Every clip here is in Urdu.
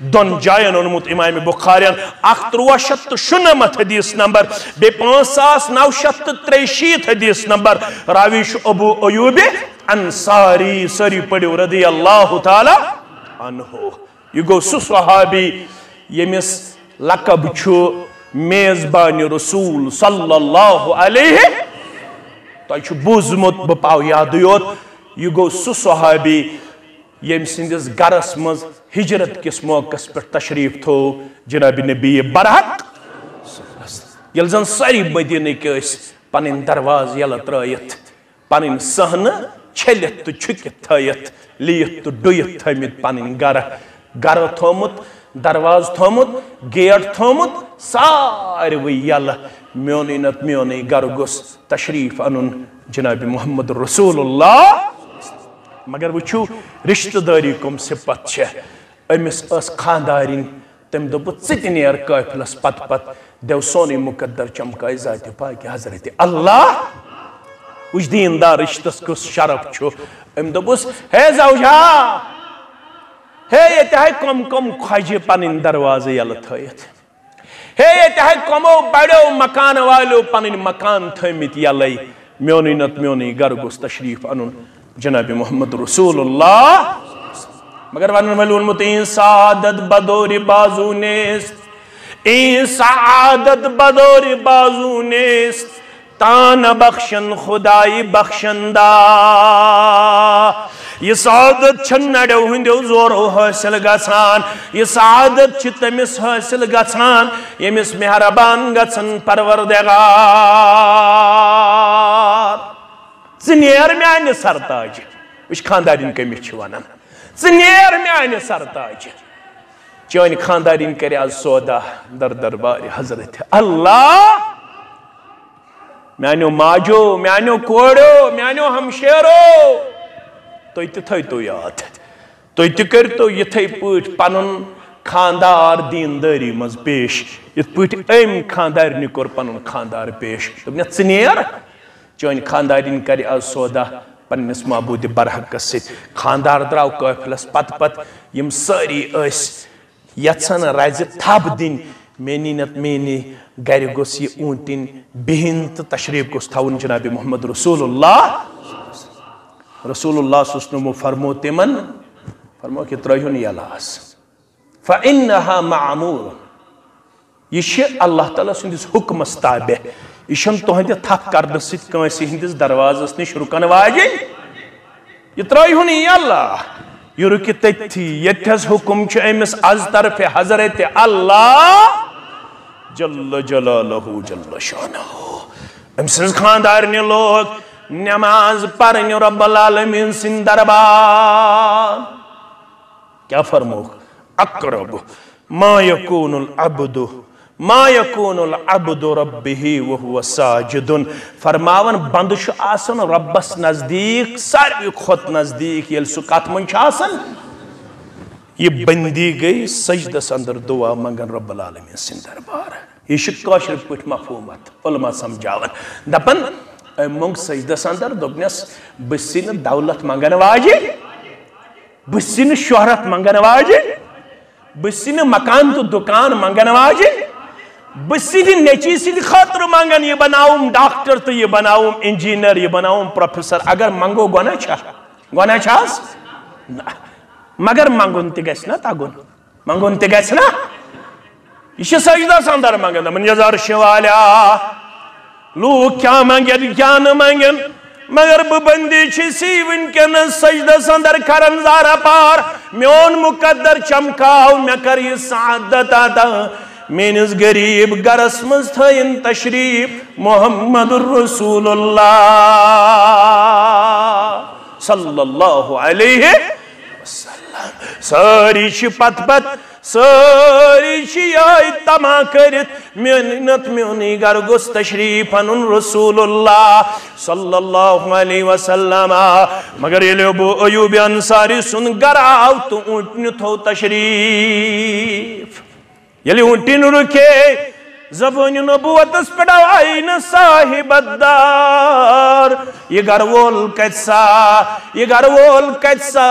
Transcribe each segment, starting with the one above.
دون جائن اونمت امام بخاریان 1396 حدیث نمبر بے 5963 حدیث نمبر راویش ابو ایوب انصاری سری پڑھو رضی اللہ تعالی عنہ یہ گو سو صحابی یمس لقب چھو میزبان رسول صلی اللہ علیہ تو چھو بوزمت بپاو یاد یوت یہ گو سو صحابی یم سندس گرس مز ہجرت کس موقع پر تشریف تھو جناب نبی برحق یل زن ساری مدینہ کے پن درواز یل ترائیت پن سہن چھلت تو چھکت تھائیت لیت تو ڈویت تھائیت پن گر تھومت درواز تھومت گیٹ تھومت ساروی یل میونی نت میونی گر گس تشریف انن جناب محمد رسول اللہ مگر وچھو رشتہ داری کم صفت چھے امس اس خاندارین تم دو ژتنیر قافلس پت پت دیو سونی مقدر چمکائی ذات پاک حضرت اللہ وچ دیندار رشتس کس شرف چھو ام دوپس ہے زوجہ ہے یہ تہائی کم کم خواجہ پنن دروازے یل تھائیت ہے یہ تہائی کمو بڑو مکان والو پنن مکان تھائیت یلی میونی نت میونی گر گس تشریف انن جناب محمد رسول اللہ مگر ونن ولون متین سعادت بدور بازو نیست این سعادت بدور بازو نیست تان بخشن خدای بخشندہ یہ سعادت چھن نڑو ہندو زورو حاصل گسان یہ سعادت چھ تمس حاصل گسان یمس مہربان گسن پروردگار ژنیر میانہ سرتاج وچ خاندارین کمس چھ ونان ژنیر میانہ سرتاج چون خاندارین کرے آز سودا در دربار حضرت اللہ میانو ماجو میانو کوڑو میانو ہمشیرو تو تھائی تو یاد تو کرتو یتھے پٹ پنن خاندار دینداری مز پیش یت پٹ ام خاندارنی کور پنن خاندار پیش دوپنس ژنیر چون خاندارین کرے آز سودا پنس معبود برحق ست خاندار دراو قافلس پت پت یم ساری اس یژھن رز تھپ دن مینی نت مینی گر گوس یہ اونٹن بہن تو تشریف گوس تھاون جناب محمد رسول اللہ سسنمو فرمو تمن فرمو کہ ترہن یلاس فإنها معمور یہ اللہ تعالیٰ سندس حکمس تابع یہ تہندِ تھپ کرنے ست کنسی ہندس دروازس نش رکن واجن یہ ترہن یلاس یہ رکی تھی یتھس حکم چھ امس از طرف حضرت اللہ جل جلالہ جل شانہ امسز خاندارنی لوگ نماز پڑھن رب العالمین سن دربار کیا فرمو اقرب ما یکون العبد ربہ وہو ساجد فرماون بند شو آسن ربس نزدیک ساروی خود نزدیک یل سو کت من آسن یہ بندی گئی سجدس اندر دعا منگن رب العالمین سن دربار یہ کاشر پٹ مفہومت علماء سمجھاون دپن منگ سجدس اندر دوپنس بسن دولت منگن واجن بسن شہرت منگن واجن بسن مکان تو دکان منگن واجن بسن نیچی سید خاطر منگن یہ بناؤں ڈاکٹر تو یہ بناؤں انجینئر یہ بناؤں پروفیسر اگر منگو گونا چھاس مگر منگون تی گیس نا تاگون منگون تی گیس نا یہ سجدہ سندر منگن من یزار شوالیا لوگ کیا منگن کیا نہ منگن مگر ببندی چسی ونکن سجدہ سندر کرن زارا پار میون مقدر چمکاؤ میں کر یہ سعادت آتا مینس غریب گرس مز تھائن تشریف محمد الرسول اللہ صلی اللہ علیہ وسلم ساری چھ پت پت ساری چھ آئی تما کرت میونت میونی گر گس تشریف انن رسول اللہ صلی اللہ علیہ وسلم مگر یہ ابو ایوب انصاری سن گر آو تو اونٹن تھو تشریف یلی اونٹن رکے زبان نبوت اس پڑا آئین صاحب الدار یہ گھر وول کتسا یہ گھر وول کتسا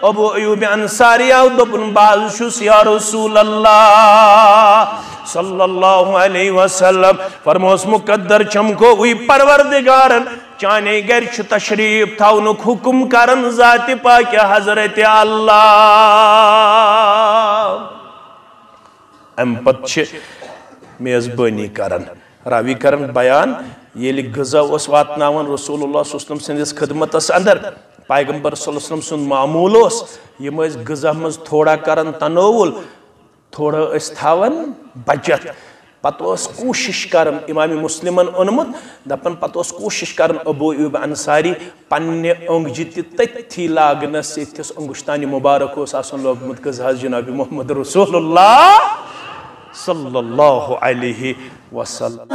ابو ایوب انصاری آو دبن باز شس یا رسول اللہ صلی اللہ علیہ وسلم فرموس مقدر چمکو ہوئی پروردگارن چانے گر چھ تشریف تھاونک حکم کرن ذات پاک حضرت اللہ ام پت چھ میزبانی کرن راوی کرن بیان یہ غذا اس واتناون رسول اللہ صلی اللہ علیہ وسلم سندس خدمت اس اندر پیغمبر صلی اللہ علیہ وسلم سن معمول اس یہ مز غذا مز تھوڑا کرن تناول تھوڑا اس تھاون بچت پتہ اس کوشش کرن امام مسلمن اونمت دپن پتہ اس کوشش کرن ابو ایوب انصاری پنہ اونگجہ تتھی لاگنس یتھس انگشتانی مبارک اس آسن لوگمت غذا جناب محمد رسول اللہ صلی اللہ علیہ وسلم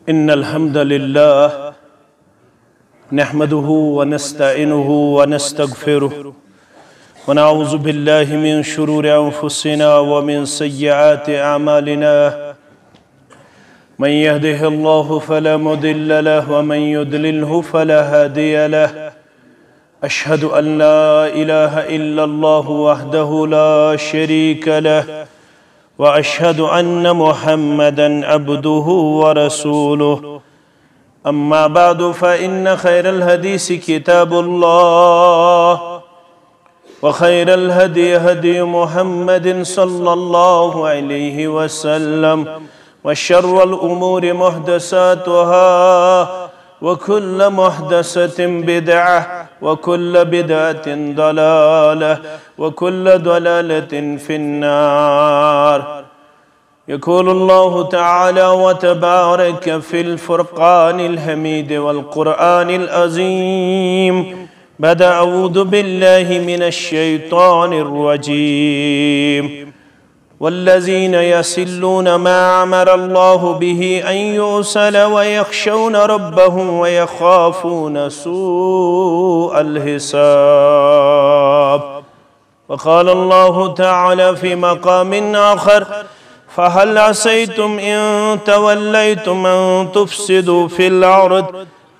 ان الحمد للہ نحمده ونستعینه ونستغفره ونعوذ باللہ من شرور انفسنا ومن سیئات اعمالنا من يهده الله فلا مضل له ومن يضلله فلا هادي له أشهد أن لا إله إلا الله وحده لا شريك له وأشهد أن محمدًا عبده ورسوله أما بعد فإن خير الحديث كتاب الله وخير الهدي هدي محمد صلى الله عليه وسلم وشر الأمور محدثاتها وكل محدثة بدعة وكل بدعة ضلالة وكل ضلالة في النار يقول الله تعالى وتبارك في الفرقان الحميد والقرآن العظيم بعد أعوذ بالله من الشيطان الرجيم والذين يصلون ما أمر الله به أن يوصل ويخشون ربهم ويخافون سوء الحساب وقال الله تعالى في مقام آخر فهل عسيتم إن توليتم أن تفسدوا في الأرض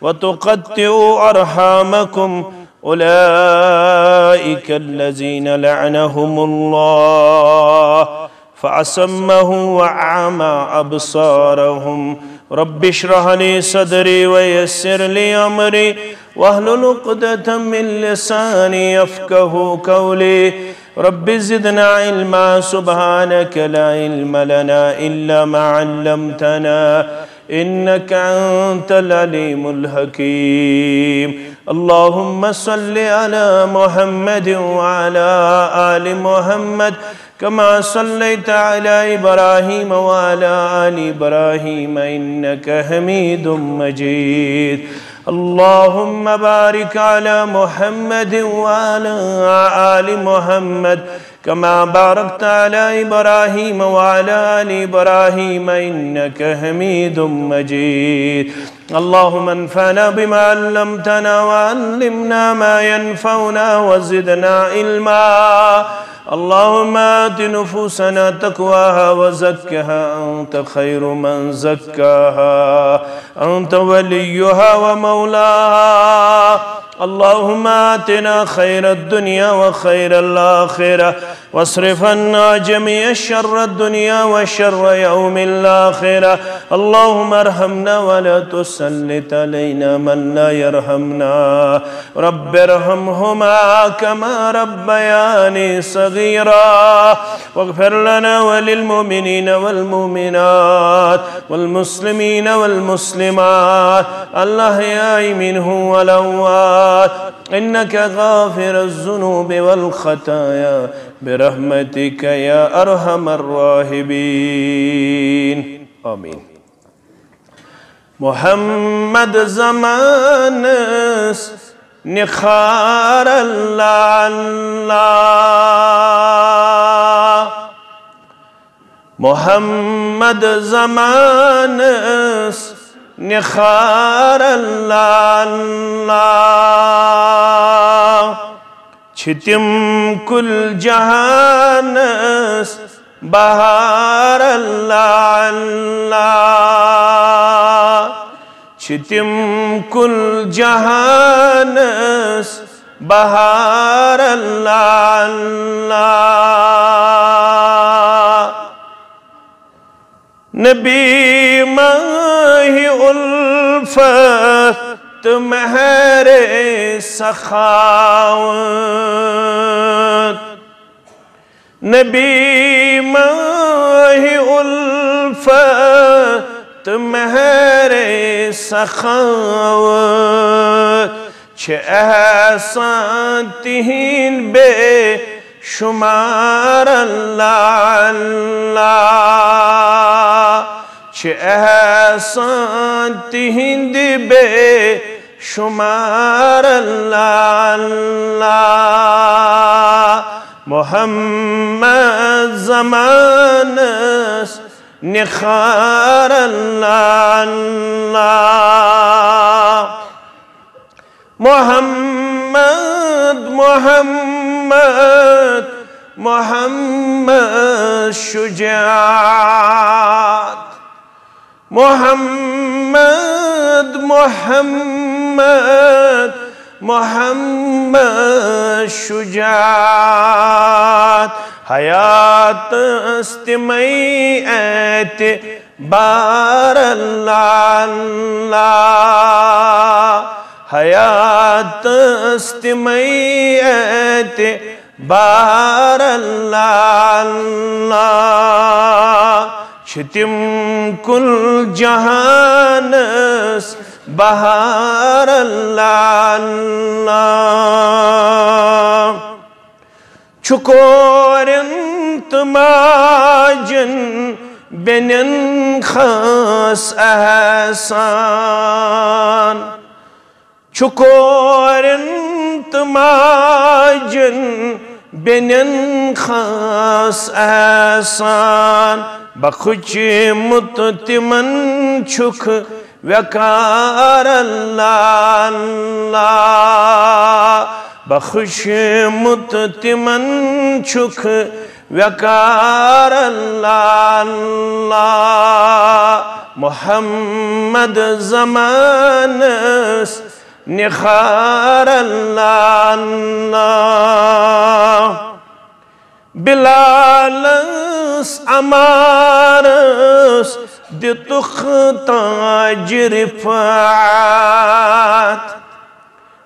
وتقطعوا أرحامكم أولئك الذين لعنهم الله فأصمهم وأعمى أبصارهم رب اشرح لي صدري ويسر لي أمري واحلل عقدة من لساني يفقهوا قولي رب زدنا علما سبحانك لا علم لنا إلا ما علمتنا إنك أنت العليم الحكيم اللهم صل على محمد وعلى آل محمد كما صليت على إبراهيم وعلى آل إبراهيم إنك حميد مجيد اللهم بارك على محمد وعلى آل محمد كما باركت على إبراهيم وعلى آل إبراهيم إنك حميد مجيد اللهم انفعنا بما علمتنا وعلمنا ما ينفعنا وزدنا علما اللهم آت نفوسنا تقواها وزكها أنت خير من زكاها أنت وليها ومولاها اللهم آتنا خير الدنيا وخير الآخرة واصرف عنا جميع شر الدنيا وشر يوم الآخرة اللهم ارحمنا ولا تسلط علينا من لا يرحمنا رب ارحمهما كما ربياني صغيرا واغفر لنا وللمؤمنين والمؤمنات والمسلمين والمسلمات الأحياء منهم والأموات إنك غافر الذنوب والخطايا برحمتك يا أرحم الراحمين آمين محمد زمانس نخار الله محمد زمانس نخار الله تم کل جہانس بہار اللہ اللہ تم کل جہانس بہار اللہ اللہ نبی ماہ الفت مہر سخاوت نبی ماہ الفت مہر سخاوت احسان تہند بے شمار اللہ اللہ احسان تہند بے شمار اللہ اللہ محمد زمانس نخار اللہ اللہ محمد محمد محمد شجاعت محمد محمد محمد شجاعت حیات استمی اعتبار اللہ اللہ حیات استمی اعتبار اللہ اللہ تم کل جہانس بہار اللہ اللہ چکورن تماجن بینن خاص احسان چکورن تماجن بینن خاص احسان بخوچ متتمن چھک وقار اللہ اللہ بخوش متتمن چھک وقار اللہ اللہ محمد زمانس نخار اللہ اللہ بلالس عمارس دتخ تاج رفعت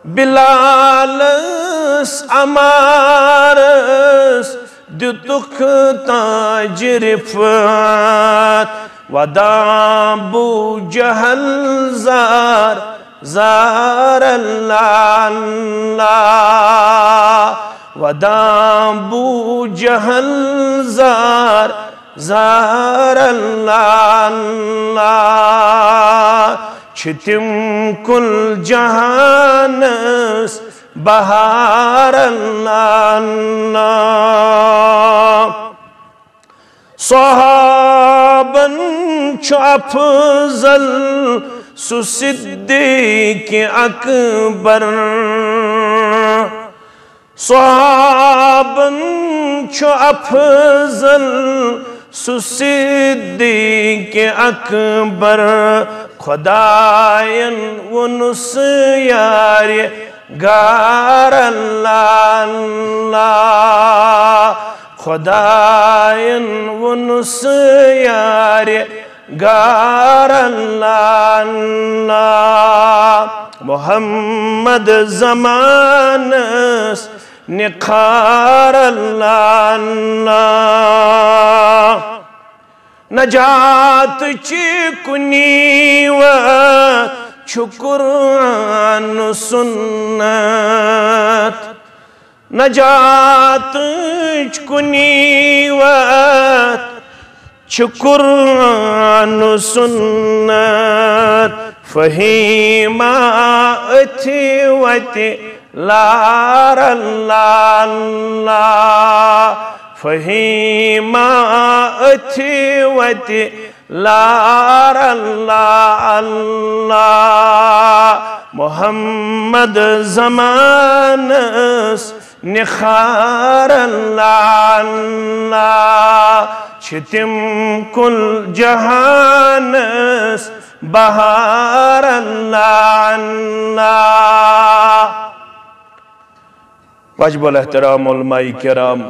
بلالس عمارس دتخ تاج رفعت وداع بو جہل زار زار اللہ اللہ وداع بو جہل زار زار اللہ اللہ تم کل جہانس بہار اللہ اللہ صحابن چھ افضل سو صدیق اکبر صحابن چھ افضل سو صدیق اکبر خدائن ونس یار گار اللہ اللہ خدائن ونس یار گار اللہ اللہ محمد زمانس نخار اللہ اللہ نجات چی کنیوات چھ قرآن سنت نجات چی کنیوات چھ قرآن سنت فہیمہ اتھی وتی لار اللہ اللہ فہیمہ اتھی وتی لار اللہ اللہ محمد زمانس نخارن لانا چھتم کل جہانس بہارن لانا. واجب الاحترام علماء کرام،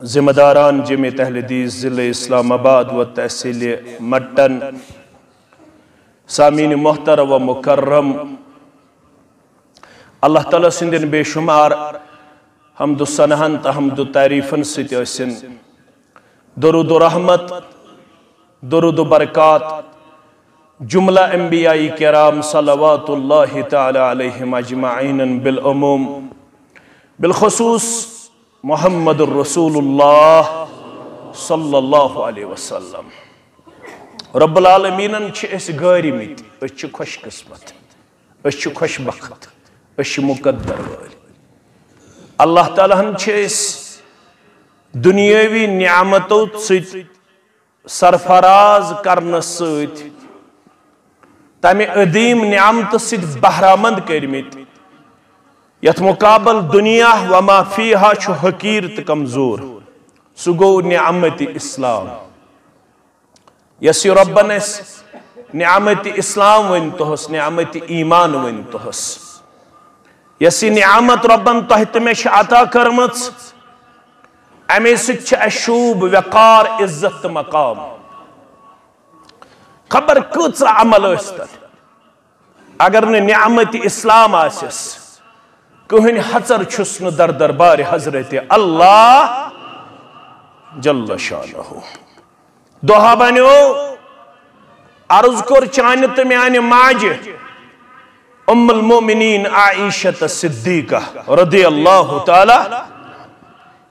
ذمہ داران جمعیت اہل حدیث ضلع اسلام آباد و تحصیل مٹن، سامعین محترم و مکرم، اللہ تعالیٰ سندین بے شمار حمد و ثناءن تا حمد و تعریفن ست ٲسِن درود و رحمت، درود و برکات جملہ انبیاء کرام صلوات اللہ تعالی علیہم اجمعین بالعموم، بالخصوص محمد الرسول اللہ صلی اللہ علیہ وسلم. رب العالمین چھ اس گاری میت، اس چھ خوش قسمت، اس چھ خوش بخت، اس چھ مقدر والی. اللہ تعالیٰ ہن چھ اس دنیاوی نعمتو ست سرفراز کرنا ست تمہ عظیم نعمت ست بہرامند کرمت، یت مقابل دنیا وما فیہا چھو حقیر تہ کمزور. سو گو نعمت اسلام. یسی ربن اس نعمت اسلام ونتہس، نعمت ایمان ونتہس. یسی نعمت ربن تحت میں عطا کرمت، امی ست اشوب وقار عزت مقام. خبر کچھ عمل استر اگر نعمت اسلام آسس، کہن حضر چھسن در دربار حضرت اللہ جل شانہ. دوہا بنیو عرض کر چانت میانی ماج ام المومنین عائشہ صدیقہ رضی اللہ تعالی،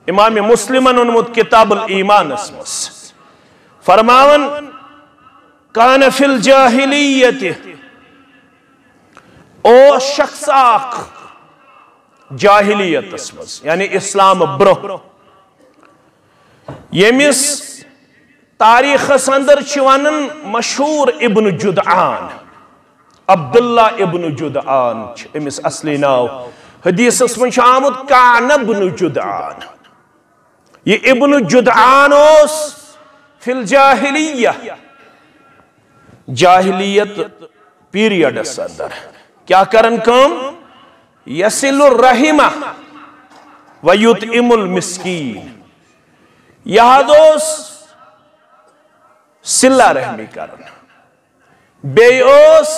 امام مسلمن انمت کتاب الایمان اسمس فرماون کان فی الجاہلیت او شخص آخ جاہلیت اسمس یعنی اسلام برہ یمس تاریخ اندر چوانن مشہور ابن جدعان، عبداللہ ابن جدعان امس اصلی ناو، حدیث اسمن آمد کان ابن جدعان. یہ ابن جدعان اس فی الجاہلیہ جاہلیت پیریڈ اندر کیا کرن کام؟ یسل الرحمہ ویطعم المسکین. یہ دوس صلہ رحمی کرن، بیوس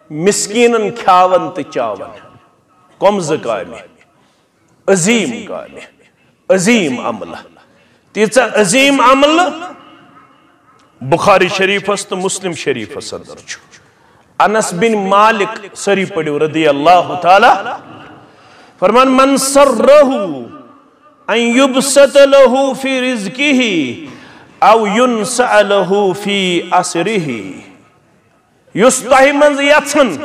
مسکینن کھاون تہ چاون. کمز کامی، عظیم کامی، عظیم عمل. تیچا عظیم عمل بخاری شریف است مسلم شریف اندر چھو. انس بن مالک سری پڑھو رضی اللہ تعالی فرمان من سرہ ان یبسط لہو فی رزقہ او ینسع لہو فی اسرہ. یستہی منز یتھن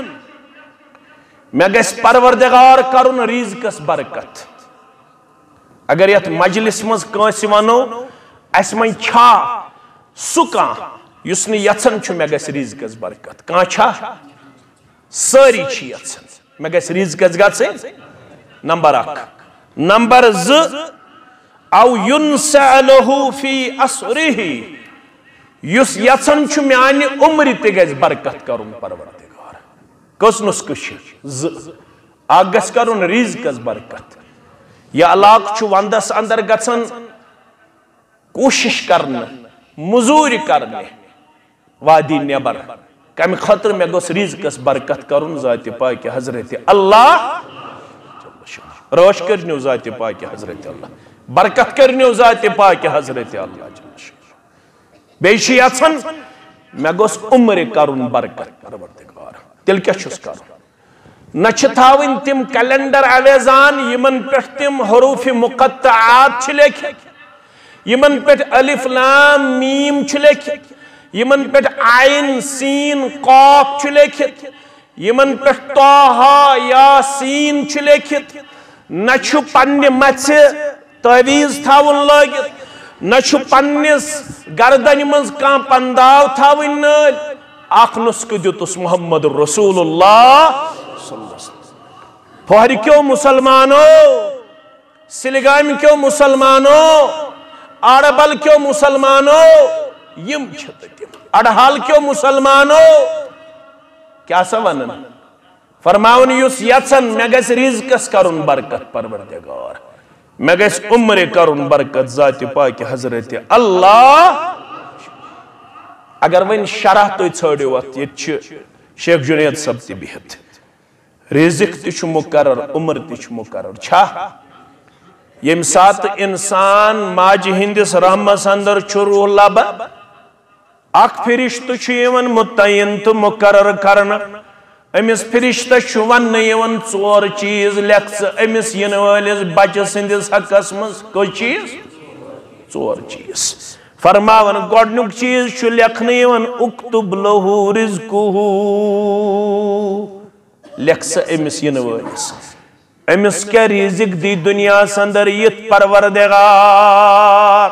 میں گیس پروردگار کرن رزقس برکت. اگر یت مجلس مز کانسی ونو اس من چھا سکان یس نی یژھان چھُ مےٚ گژھِ رزقس برکت، کانٛہہ چھا؟ سٲری چھِ یژھان مےٚ گژھِ رزقس گژھٕنۍ. نمبر 1. نمبر 2 او ینسع لہو فی اسرہ یس یژھان چھُ میانہِ عمرِ تہِ گژھِ برکت کرُن پروردگار. کٔژ نُسخہٕ چھِ؟ 2. اکھ گژھِ کرُن رزقس برکت. یہ علاقہ چھُ وندس اندر گژھان کوشش کرنہٕ مزوٗرۍ کرنہِ وادی نیبر کمہِ خٲطرٕ مےٚ گوٚژھ رزقس برکت کرُن ذاتِ پاکہِ حضرت اللہ رٲچھ کٔرنِو ذاتِ پاکہِ حضرت اللہ برکت کٔرنِو ذاتِ پاکہِ حضرت اللہ بیٚیہِ چھِ یژھان مےٚ گوٚژھ عمرِ کرُن برکت پروردگار. تیٚلہِ کیٛاہ چھُس کرُن؟ نہ چھِ تھاوٕنۍ تِم کیلنڈر اویزان یمن پٮ۪ٹھ تِم حروف مقطعات چھِ لیکھِتھ، یمن پٮ۪ٹھ الف لام میم چھُ لیکھِتھ، یمن پٮ۪ٹھ عین سین قاف چھُ لیکھِتھ، یمن پٮ۪ٹھ طٰہٰ یاسین چھُ لیکھِتھ. نہ چھُ پننہِ مژھِ تعویٖز تھاوُن لٲگِتھ، نہ چھُ پننِس گردنہِ منٛز کانٛہہ پنداو تھاوٕنۍ نٲلۍ. اکھ نسخہٕ دیُتُس محمد رسول اللہ پوہر کیوں مسلمانوں، سلگام کیوں مسلمانوں، آڑبل کیوں مسلمانوں، یم اڑحال کیوں مسلمانوں، کیا سا ونن فرماؤن یس یژن مے گژھِ رزقس کرن برکت پروردگار، مے گژھِ عمر کرن برکت ذات پاک حضرت اللہ۔ اگر ون شرح تھی ژھانڈو ات یہ شیخ جنید صاحب تہ بہت، رزق تہ مقرر، عمر تہ مقرر چھا یم سات انسان ماجہ ہندس رحمس اندر روح لبا اخ فرشتہ چھ متعین تو مقرر کرنا، امس فرشتہ ون ژور چیز لیکھ امس ین ولس بچہ سندس حقس مز کوئی چیز ژور چیز فرماون گۄڈنیُک چیز چھُ لیکھنہٕ یِوان اکتب لہو رزقہ، لیکھ سا امس ین ولس امس کیا رزق دی دنیا اندر یت پروردگار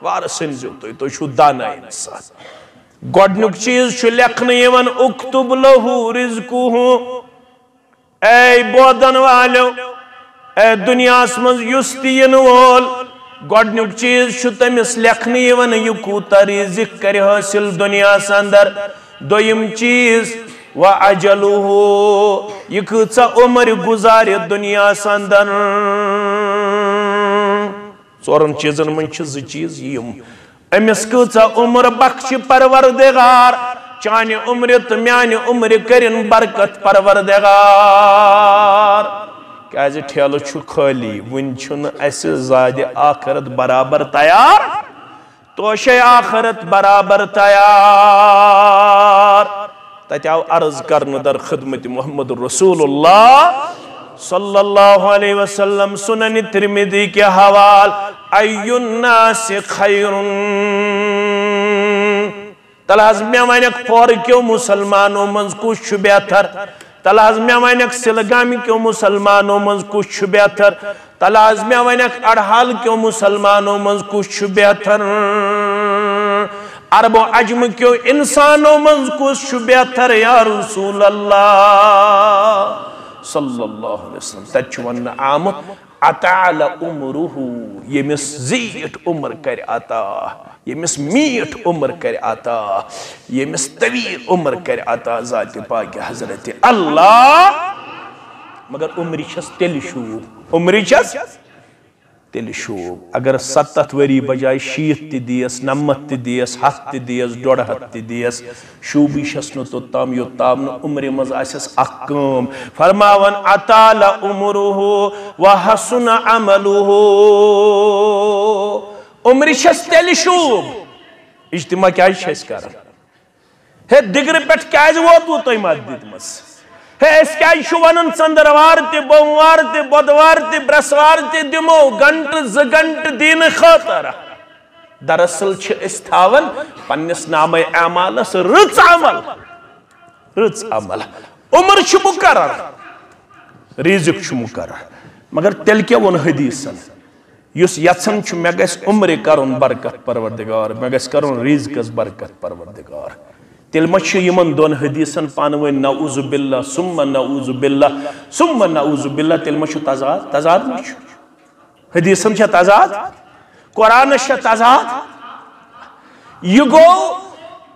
وار سنزو تو چھو دانا انسان، گۄڈنیُک چیز چھُ لیکھنہٕ یِوان اکتب لہو رزقہ، اے بودن والو اے دنیا مز یس تہ ین وول گۄڈنیُک چیز چھُ تٔمِس لیکھنہٕ یِوان یہِ کوٗتاہ رزق کرِ حٲصِل دنیا اندر، دوٚیِم چیز وَأَجَلُهُ یہ کۭژاہ عمر گزارِ دنیا اندر، ژورن چیزن من چھِ زٕ چیز یم امس کۭژاہ عمر بخش پروردگار، چانہِ عمر تہٕ میانہِ عمر کرن برکت پروردگار، کیازِ ٹھیلہٕ چھُ خٲلی وُنہِ چھُنہٕ اسہِ زادِ آخرت برابر تیار، توشے آخرت برابر تیار، تتہِ آو عرض کرنہٕ در خدمت محمد رسول اللہ صلی اللہ علیہ وسلم، سنن ترمذی کے حوال ای الناس خیر، تلحظ میں ونیک پور کیوں مسلمانوں منز کچھ چھُ بہتر، تلحظ میں ونیک سلگامی کیوں مسلمانوں منز کچھ چھُ بہتر، تلحظ میں ونیک اڑحال کیوں مسلمانوں منز کچھ چھُ بہتر، عرب و عجم کیوں انسانوں منز کچھ چھُ بہتر یا رسول اللہ صلی اللہ علیہ وسلم، تت چھُ وننہٕ آمُت اطال عمرہ، یمس زیٹھ عمر کر عطا، یمس میٹھ عمر کر عطا، یمس طویل عمر کر عطا ذات پاک حضرت اللہ، مگر عمری چھس تیل شوب، عمری چھس تیل شوب، اگر 70 وری بجائے 60 تہ دیس، 90 تہ دیس، 100 تہ دیس، 150 تہ دیس، شوبی چھس نہ توٚتام یوٚتام نہ عمر مز آسیس اکھ کٲم، فرماون اطال عمرہ وحسن عملہ، عمر چھس تیل شوب، اجتماع کیازِ چھِ أسۍ کران، ہے دِگرٕ پٮ۪ٹھ کیازِ ووتوٕ تۄہہِ مسجد منٛز، ہے أسۍ کیازِ چھُ ونان ژندروار تہِ بوموار تہِ بۄدوار تہِ برٛٮ۪سوار تہِ دِمو گنٹہٕ 2 گنٹہٕ دینہٕ خٲطرٕ، دراصل چھِ أسۍ تھاوان پننس نامے اعمالس رٕژ عمل، عمر چھُ مقرر، رزق چھُ مقرر، مگر تیٚلہِ کیٛاہ ووٚن حدیثن، یُس یژھان چھُ مےٚ گژھِ عمرِ کرُن برکت پروردگار، مےٚ گژھِ کرُن رزقس برکت پروردگار، تیٚلہِ ما چھُ یِمن دۄن حدیثن پانہٕ ؤنۍ نعوذ باللہ ثم نعوذ باللہ ثم نعوذ باللہ، تیٚلہِ ما چھُ تضاد ما چھُ، حدیثن چھا تضاد، قرآنس چھا تضاد، یہ گوٚو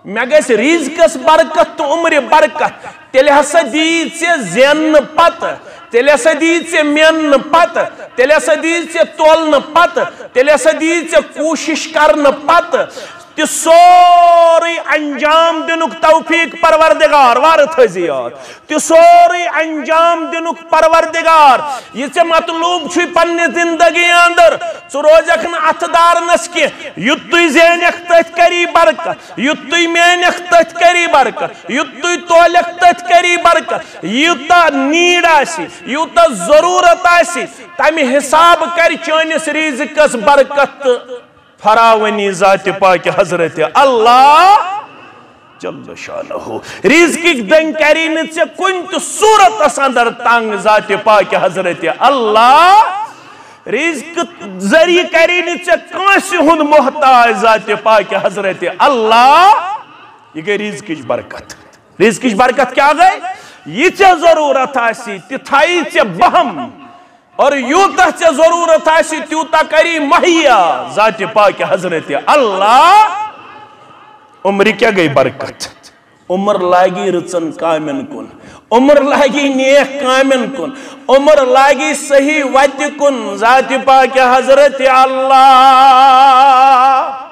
مےٚ گژھِ رزقس برکت تو عمر برکت، تیٚلہِ ہسا دی ژےٚ زیننہٕ پتہٕ، تیٚلہِ ہسا دی ژےٚ میننہٕ پتہٕ، تیٚلہِ ہسا دی ژےٚ تولنہٕ پتہٕ، تیٚلہِ ہسا دی ژےٚ کوٗشش کرنہٕ پتہٕ تہِ سورُے انجام دنُک توفیق پروردگار، وارٕ تھٲیزِ یاد، تہِ سورُے انجام دنُک پروردگار، یہ ژےٚ مطلوب چھُے پننہِ زندگی اندر، ژٕ روزکھ نہٕ اتھٕ دارنس کینٛہہ، یُت تُہۍ زینکھ تٔتھۍ کری برکت، یُت تُہۍ مینکھ تٔتھۍ کری برکت، یُت تُہۍ تولکھ تٔتھۍ کری برکت، یوٗتاہ نیٖڈ آسہِ، یوٗتاہ ضروٗرت آسہِ تمہِ حساب کر چٲنِس رزقس برکت تہٕ فراوانی ذات پاک حضرت اللہ جل شانہ، رزقک دنگ کری نہٕ ژےٚ کُنہِ تہِ صوٗرتس اندر تنگ ذات پاک حضرت اللہ، رزق ذریعہ کری نہٕ ژےٚ کٲنٛسہِ ہُنٛد محتاج ذات پاک حضرت اللہ، یہ گئی رزقٕچ برکت، رزقٕچ برکت کیا گئی، یہ ژے ضرورت آسی تتھائی ژے بہم اور یوتہ ژے ضرورت آسی تیوتہ کری مہیا ذات پاک حضرت اللہ عمر کیا گئی برکت عمر لاگی رچن کامن کن عمر لاگی نیک کامن کن عمر لاگی صحیح وت کن ذات پاک حضرت اللہ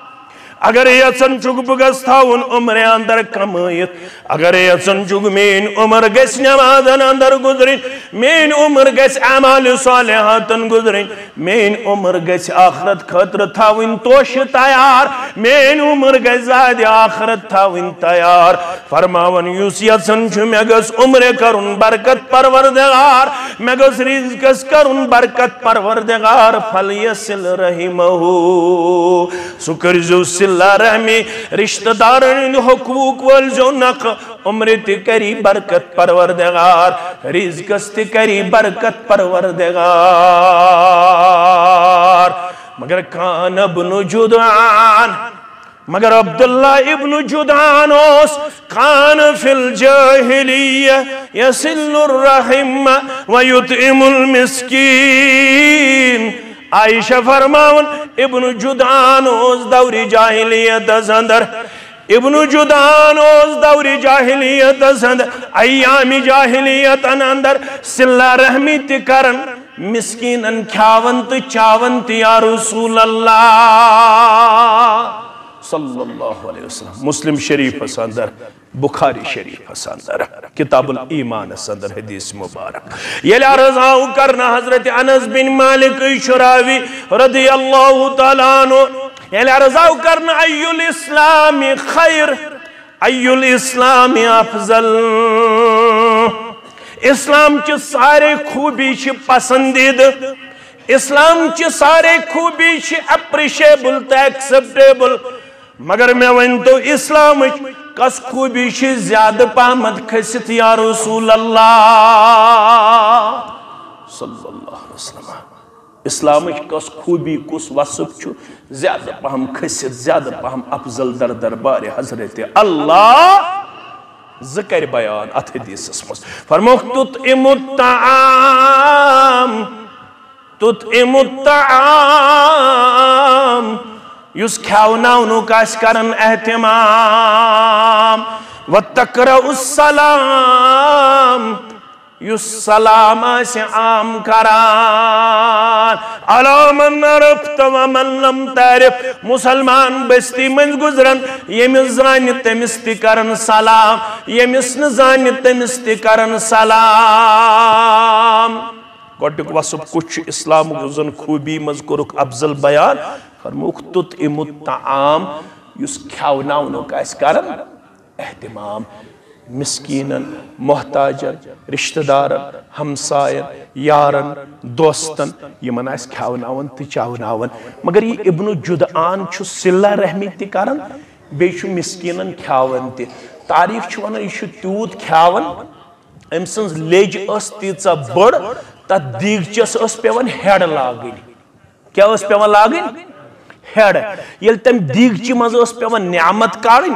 اگر یژن چک بگس تھاون عمر اندر کمائت اگر یژن چک مین عمر گس نمازن اندر گزرین مین عمر گس اعمال صالحاتن گزرین مین عمر گس آخرت خطر تھاون توش تیار مین عمر گس زاد آخرت تھاون تیار فرماون یوس یژن چھ مے گس عمر کرن برکت پروردگار مے گس رزقس کرن برکت پروردگار فلیصل رحمہ سکرزو اللہ رحمی رشتہ دارن حقوق والجو نق عمر تکری برکت پروردگار رزقس تکری برکت پروردگار مگر کان ابن جدعان مگر عبداللہ ابن جدعان اوس کان فی الجاہلیہ یسل الرحم ویطعم المسکین عائشہ فرماون ابن جدعان اوس دوری جاہلیت اندر ابن جدعان اوس دوری جاہلیت اندر ایام جاہلیت اندر صلہ رحمی تکرن مسکینن کھاون تو چاون یا رسول اللہ صلی اللہ علیہ وسلم مسلم شریف اندر بخاری شریف اندر کتاب الایمان اندر حدیث مبارک یہ رضاؤ کرنا حضرت انس بن مالک شراوی رضی اللہ تعالیٰ عنہ یہ رضاؤ کرنا ای الاسلام خیر ای الاسلام افضل اسلام چی سارے خوبی چی پسندید اسلام چی سارے خوبی چی اپریشیبل تا ایکسپٹیبل مگر میں ون تو اسلام کس خوبی چی زیادہ پامد کھست یا رسول اللہ صلی اللہ علیہ وسلم اسلام کس خوبی کس وصف چھو زیادہ پہم کھست زیادہ پہم افضل در دربار حضرت اللہ ذکر بیان ات حدیث اسمس فرموک تطعم الطعام یس کھاوناونو کاش کرن اہتمام وتقرأ السلام یس سلام سے عام کران علی من عرفت ومن لم تعرف مسلمان بستی من گزرن یمس زانی تمس تہ کرن سلام یمس نہ زانی تمس تہ کرن سلام گوڈک وصف کچھ اسلام گزن خوبی مذکرک افضل بیان فرموک تطعم الطعام یس کھاوناونو کاش کرن اہتمام مسکینن محتاجن رشتہ دارن ہمسائن یارن دوستن یمن آس کھاوناون تہ چاوناون مگر یہ ابن جدعان چھو صلہ رحمی تہ کرن بیچو مسکینن کھاون تہ تاریخ چھو ونان یہ تیوت کھاون ام سنز لیج اس تیزا بڑ تا دیگچس اس پیون ہیڈ لاغن کیا اس پیون لاغن ہیڈ یل تم دیگچی مز اس پیون نعمت کارن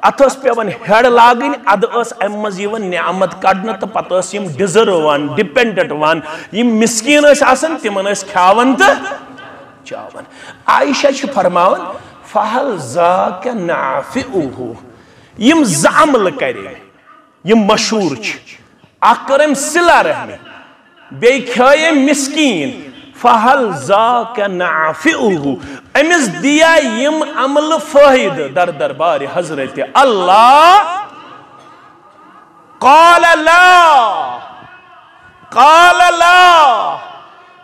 ات اس پیون ہیڈ لاغن اد اس امز یون نعمت کڑنا تو پتہ اس یم ڈیزرو وان ڈیپینڈنٹ وان یم مسکین اس آسن تمن اس کھاون تو چاون عائشہ چھ فرماون فہل ذاک نافعہ یم زعمل کرے یم مشہور چھ اکرم صلہ رحمی بے کھائے مسکین فہل ذاک نافعہ امس دیا یم عمل فائد در دربار حضرت اللہ قال لا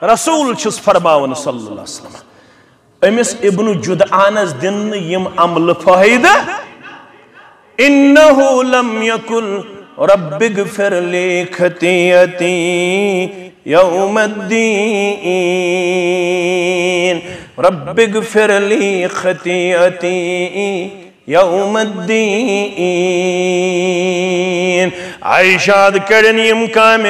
رسول چھس فرماون صلی اللہ علیہ وسلم امس ابن جدعانس دن یم عمل فائد انہو لم یکل رب اغفر لی خطیئتی یوم الدین رب اغفر لی خطیئتی یوم الدین عائشہ کڑن یم کام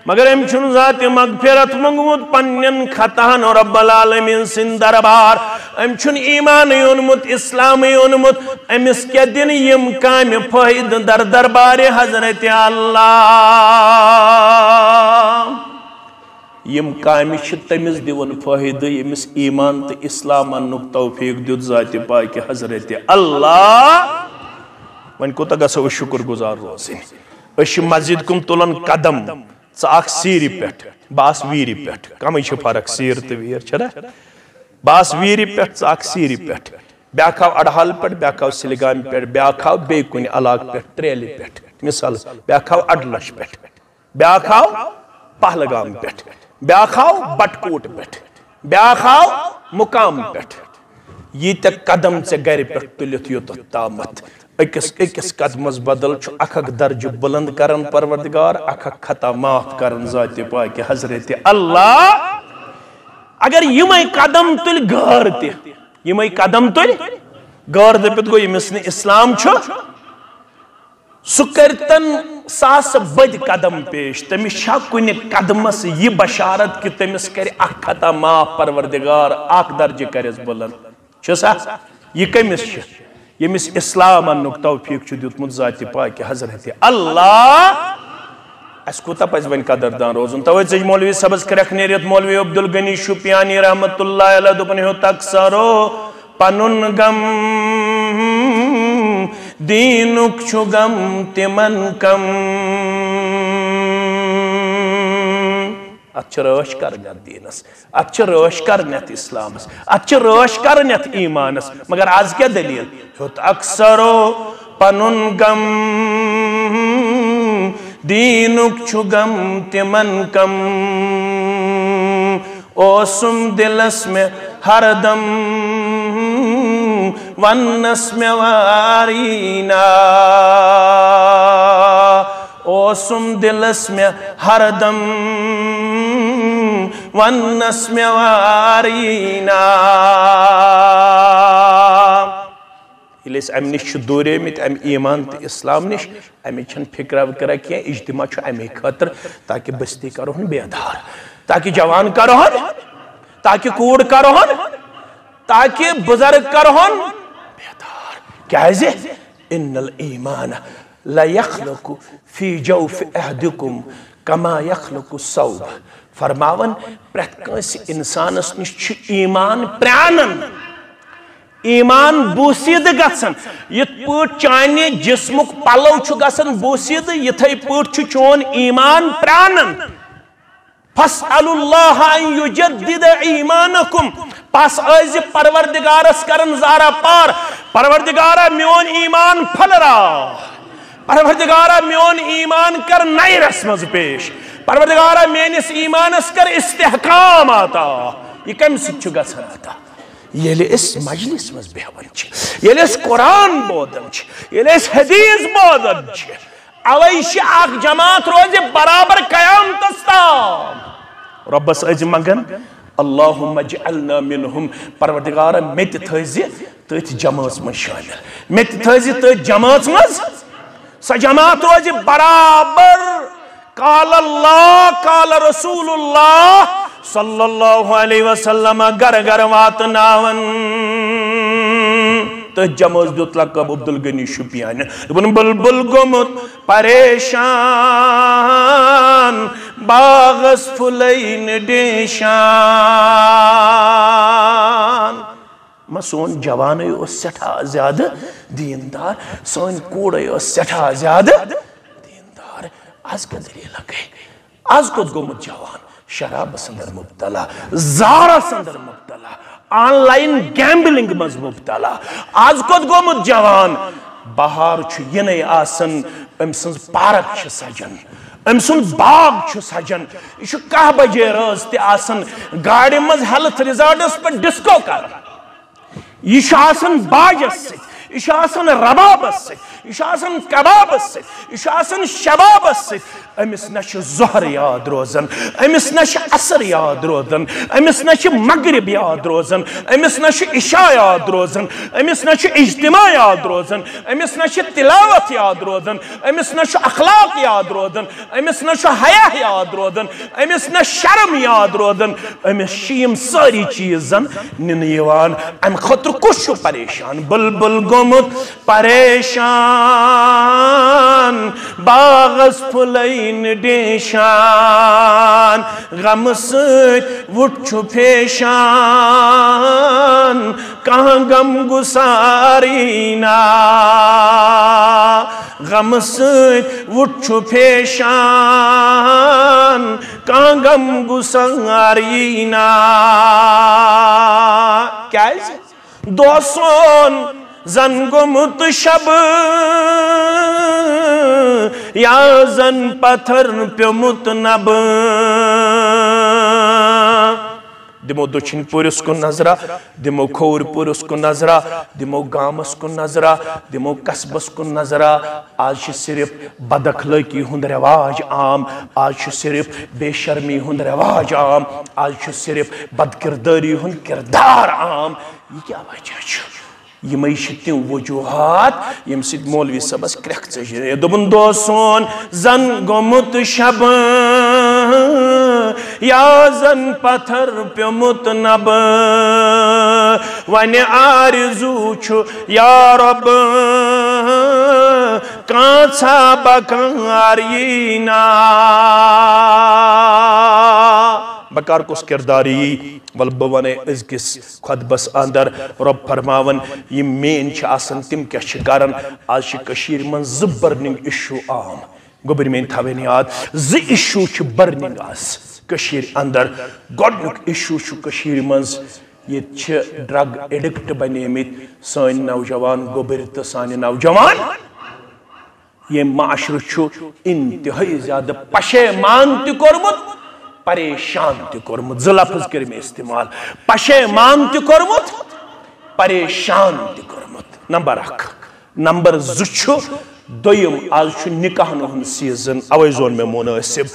مگر ام چھن ذات مغفرت منگمت پنن خطاہن اور رب العالمین سن دربار ام چھن ایمان اونمت اسلام اونمت امس کیا دن یم کام فائد در دربار حضرت اللہ یم کام تمس دیون فائد یمس ایمان تو اسلام انک توفیق دیت ذات پاک حضرت اللہ ون کوتا گژھو شکر گزار روزن اش مسجد کم تلن قدم ثاک سیری پیٹھ باس ویری پیٹھ کم فرق سیر تو ویر چھنا باس ویری پیٹھ ثاک سیری پیٹھ بیاکھ آو اڑحال پیٹھ بیاکھ آو سلگام پیٹھ بیاکھ آو بے کن علاق پیٹھ تریلی پیٹھ مثال بیاکھ آو اڈلش پیٹھ بیاکھ آو پہلگام پیٹھ بیاکھ آو بٹکوٹ پیٹھ بیاکھ آو مقام پیٹھ یہ تک قدم سے گھر پیٹھ تلیت یوت تامت اکس قدمس بدل اکھ درج بلند کرن پروردگار اکھ خطا معاف کرن ذات پاک حضرت اللہ اگر یمائی قدم تل گار تی یمائی قدم تل گار دپت گو یمس نے اسلام چھو سکرتن ساس بد قدم پیش تمس چھا کن قدمس یہ بشارت کہ تمس کر اکھ خطا معاف پروردگار اکھ درج کرس بلند چھسا یہ کمس چھ یمس اسلام انک توفیق چھ دیتمت ذات پاک حضرت اللہ اس کوتا پز ون قدردان روزن توجہ چھ مولوی سبز کرک نیریت مولوی عبدالغنی شپیانی رحمت اللہ علیہ دپن ہو تکسرو پنن غم دینک چھ غم تمن کم اتھ رٲچھ کرنیت دینس اتھ رٲچھ کرنیت اسلامس اتھ رٲچھ کرنیت ایمانس مگر آز کیا دلیل ہت اکثرو پنن غم دینک چھ غم تمن کم اوسم دلس میں ہر دم ونس میں وارینا اوسم دلس میں ہر دم ونس میں وارینا یل ام نش دورے مت ام ایمان تو اسلام نش ام چھن فکر وکر کی اجتماع امی خاطر تاکہ بستی کرون بیدار تاکہ جوان کرون تاکہ کوڑ کرون تاکہ بزرگ کرون بیدار کیازے ان الایمان لا يخلق في جوف احدكم كما يخلق الثوب فرماون پرت کنس انسانس نش ایمان پرانن ایمان بوسید گسن یت پوٹ چانہ جسمک پلو چھ گسن بوسید یتھے پوٹ چھ چون ایمان پرانن فاسألوا الله ان يجدد ایمانکم پس از پروردگارس کرن زارا پار پروردگارا میون ایمان پھلرا پروردگارا میون ایمان کر نئی رسمز پیش پروردگارا میانس ایمانس کر استحکام آتا یہ کم سچ گسن آتا یلی اس مجلس مز بیہون چھ یلی اس قرآن بودن چھ یلی اس حدیث بودن چھ اویش آخ جماعت روز برابر قیام تستام ربس اج مگن اللہم اجعلنا منہم پروردگارا میت تھیزی تیت جماعت من شامل میت تھیزی تیت جماعت مز سا جماعت روز برابر قال اللہ قال رسول اللہ صلی اللہ علیہ وسلم گر گر واتناون تو جمعز دیت لقب عبدالغنی شپیان بلبل گمت پریشان باغس فلین ڈیشان ما سون جوانے اس سٹھا زیادہ دیندار سون کوڑے اس سٹھا زیادہ دیندار آز کا دلیل گئی آز کو گمت جوان شراب سندر مبتلا زارا سندر مبتلا آن لائن گیمبلنگ مز مبتلا آز کو گمت جوان بہار چھو ینی آسن امسنز پارک چھ سجن امسنز باغ چھ سجن یہ کہ بجے روز تی آسن گاڑی مز ہیلتھ ریزارٹس پر ڈسکو کر یہ آسن باجس یہ آسان ربابس ست یہ آسان کبابس ست یہ آسان شبابس ست امس نہ ظہر یاد روزان امس نہ عصر یاد روزان امس نہ مغرب یاد روزان امس نہ عشاء یاد روزان امس نہ اجتماع یاد روزان امس نہ تلاوت یاد روزان امس نہ اخلاق یاد روزان امس نہ حیا یاد روزان امس نہ شرم یاد روزان امس یم ساری چیزن نن یوان ام خطر کش پریشان بلبل گومت پریشان باغس پھلین ڈیشان غم سۭتۍ وُٹھ چھُ پھیشان کانٛہہ غم گُساری نا غم سۭتۍ وُٹھ چھُ پھیشان کانٛہہ غم گُساری نا کیٛازِ دۄہ سون زن گوٚمُت شب یا زن پتھر پیوٚمُت نب دمو دچھن پورس کن نظرہ دمو کھور پورس کن نظرہ دمو گامس کن نظرہ دمو قصبس کن نظرہ آج صرف بد اخلاقی ہند رواج عام آج صرف بے شرمی ہند رواج عام آج صرف بد کرداری ہند کردار عام یہ کیا وجہ چھو یہ معیشت تم وجوہات یم سید مولوی صاحبس کرک ژجے دوٚپُن دۄہ سون زن گوٚمُت شب یا زن پتھر پیوٚمُت نب وَنہِ آرزوٗ چھُ یا رۄب کانٛژھا بکار یی نا بکار کس کرداری ول بہ ونے أزکِس خطبس اندر رب فرماون یم مین چھ آسان تم کیا چھ کران آج چھ کشیر من زٕ برننگ ایشو عام گوبر مین تھاوین یاد زٕ ایشو چھ برننگ آس کشیر اندر گۄڈنیُک ایشو چھ کشیر منز یہ چھ ڈرگ ایڈکٹ بنیمت سٲنۍ نوجوان گوبر تہٕ سانہِ نوجوان یہ معاشرٕ چھُ انتہائی زیادہ پشیمان تہِ کوٚرمُت پریشان تہِ کوٚرمُت زٕ لفظ کٔرۍ مےٚ استعمال پشیمان تہِ کوٚرمُت پریشان تہِ کوٚرمُت نمبر اکھ نمبر زٕ چھُ دوٚیِم آز چھُ نکاحن ہُنٛد سیٖزن اوے زون مےٚ مُنٲسِب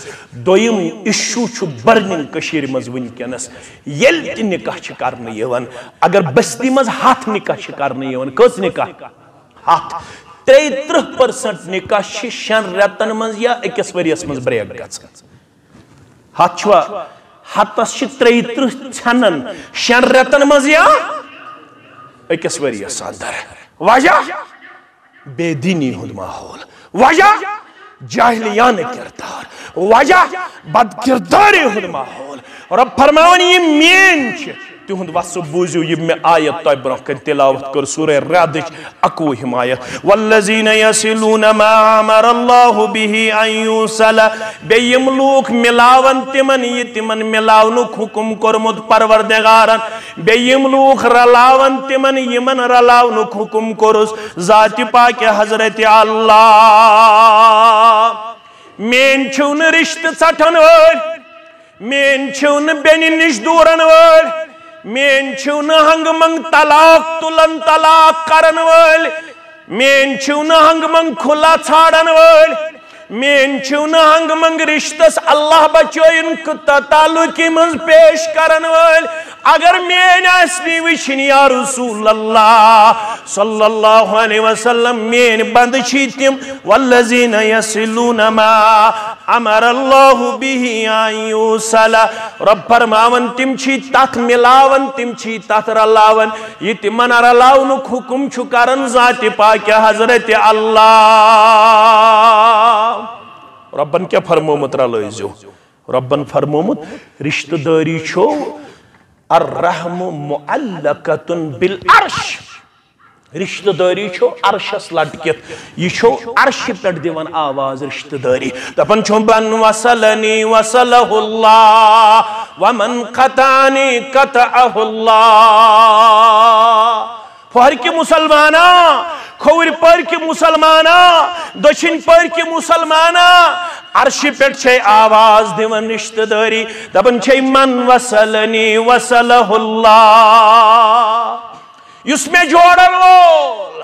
دوٚیِم اِشوٗ چھُ برنِنگ کٔشیٖرِ منٛز وٕنکیٚنس ییٚلہِ تہِ نکاح چھِ کرنہٕ یِوان اگر بستی منٛز 100 نکاح چھِ کرنہٕ یِوان کٔژ نکاح 100 33% نکاح چھِ 6 رٮ۪تن منٛز یا 1 ؤرِیس منٛز بریک گژھان ہتھ چھوا ہتس چھ 33 ژھنن 6 رٮ۪تن منٛز یا 1 ؤرِیس اندر وجہ بے دینی ہُنٛد ماحول وجہ جاہلیانہ کردار وجہ بد کرداری ہُنٛد ماحول رب فرماون یہ مین چھ تہند وصف بوزیو یہ میں آیت تہ برونٛہہ کن تلاوت کر سورہ رعدٕچ 21 آیت والذین یصلون ما امر اللہ به ان یوصل بیٚیہِ لوٗکھ مِلاون تمن یہ تمن ملاونُک حکم کوٚرمُت پروردگارن بیٚیہِ لوٗکھ رلاون تمن یمن رلاونُک حکم کوٚرُس ذات پاک حضرت اللہ مین چھِو نہٕ رشتہٕ ژٹن وٲلۍ مین چھِو نہٕ بیٚنہِ نِش دوٗرن وٲلۍ مین چھِو نہٕ ہنگہٕ منٛگ طلاق تُلن طلاق کرن وٲلۍ مین چھِو نہٕ ہنگہٕ منٛگ کھُلا ژھانڈن وٲلۍ مین چھِو نہٕ ہنگہٕ منٛگ رشتس اللہ بچٲیِن تعلقی منٛز پیش کرن وٲلۍ اگر مین آسنی وٕچھِنۍ یا رسول اللہ صلی اللہ علیہ وسلم مین بند چھی تم والذین یصلون ما امر اللہ به ان یوصل رب فرماون تم چھی تتھ ملاون تم چھی تتھ رلاون یہ تمن رلاونُک حکم چھُ کرن ذات پاک حضرت اللہ ربن کیا فرمومت رلٲیزیو ربن فرمومت رشتہ داری چھو الرحم معلقۃ بالعرش رشتہ داری چھو عرشس لٹکت یہ چھو عرش پہ دیوان آواز رشتہ داری دپن چھو من وصلنی وصلہ اللہ ومن قطعنی قطعہ اللہ پہر کی مسلمانا کھور پر کی مسلمانا دچھن پر کی مسلمانا عرش پیٹ چھے آواز دیون رشتہ داری دپن چھے من وصلنی وصلہ اللہ یس میں جوڑن وول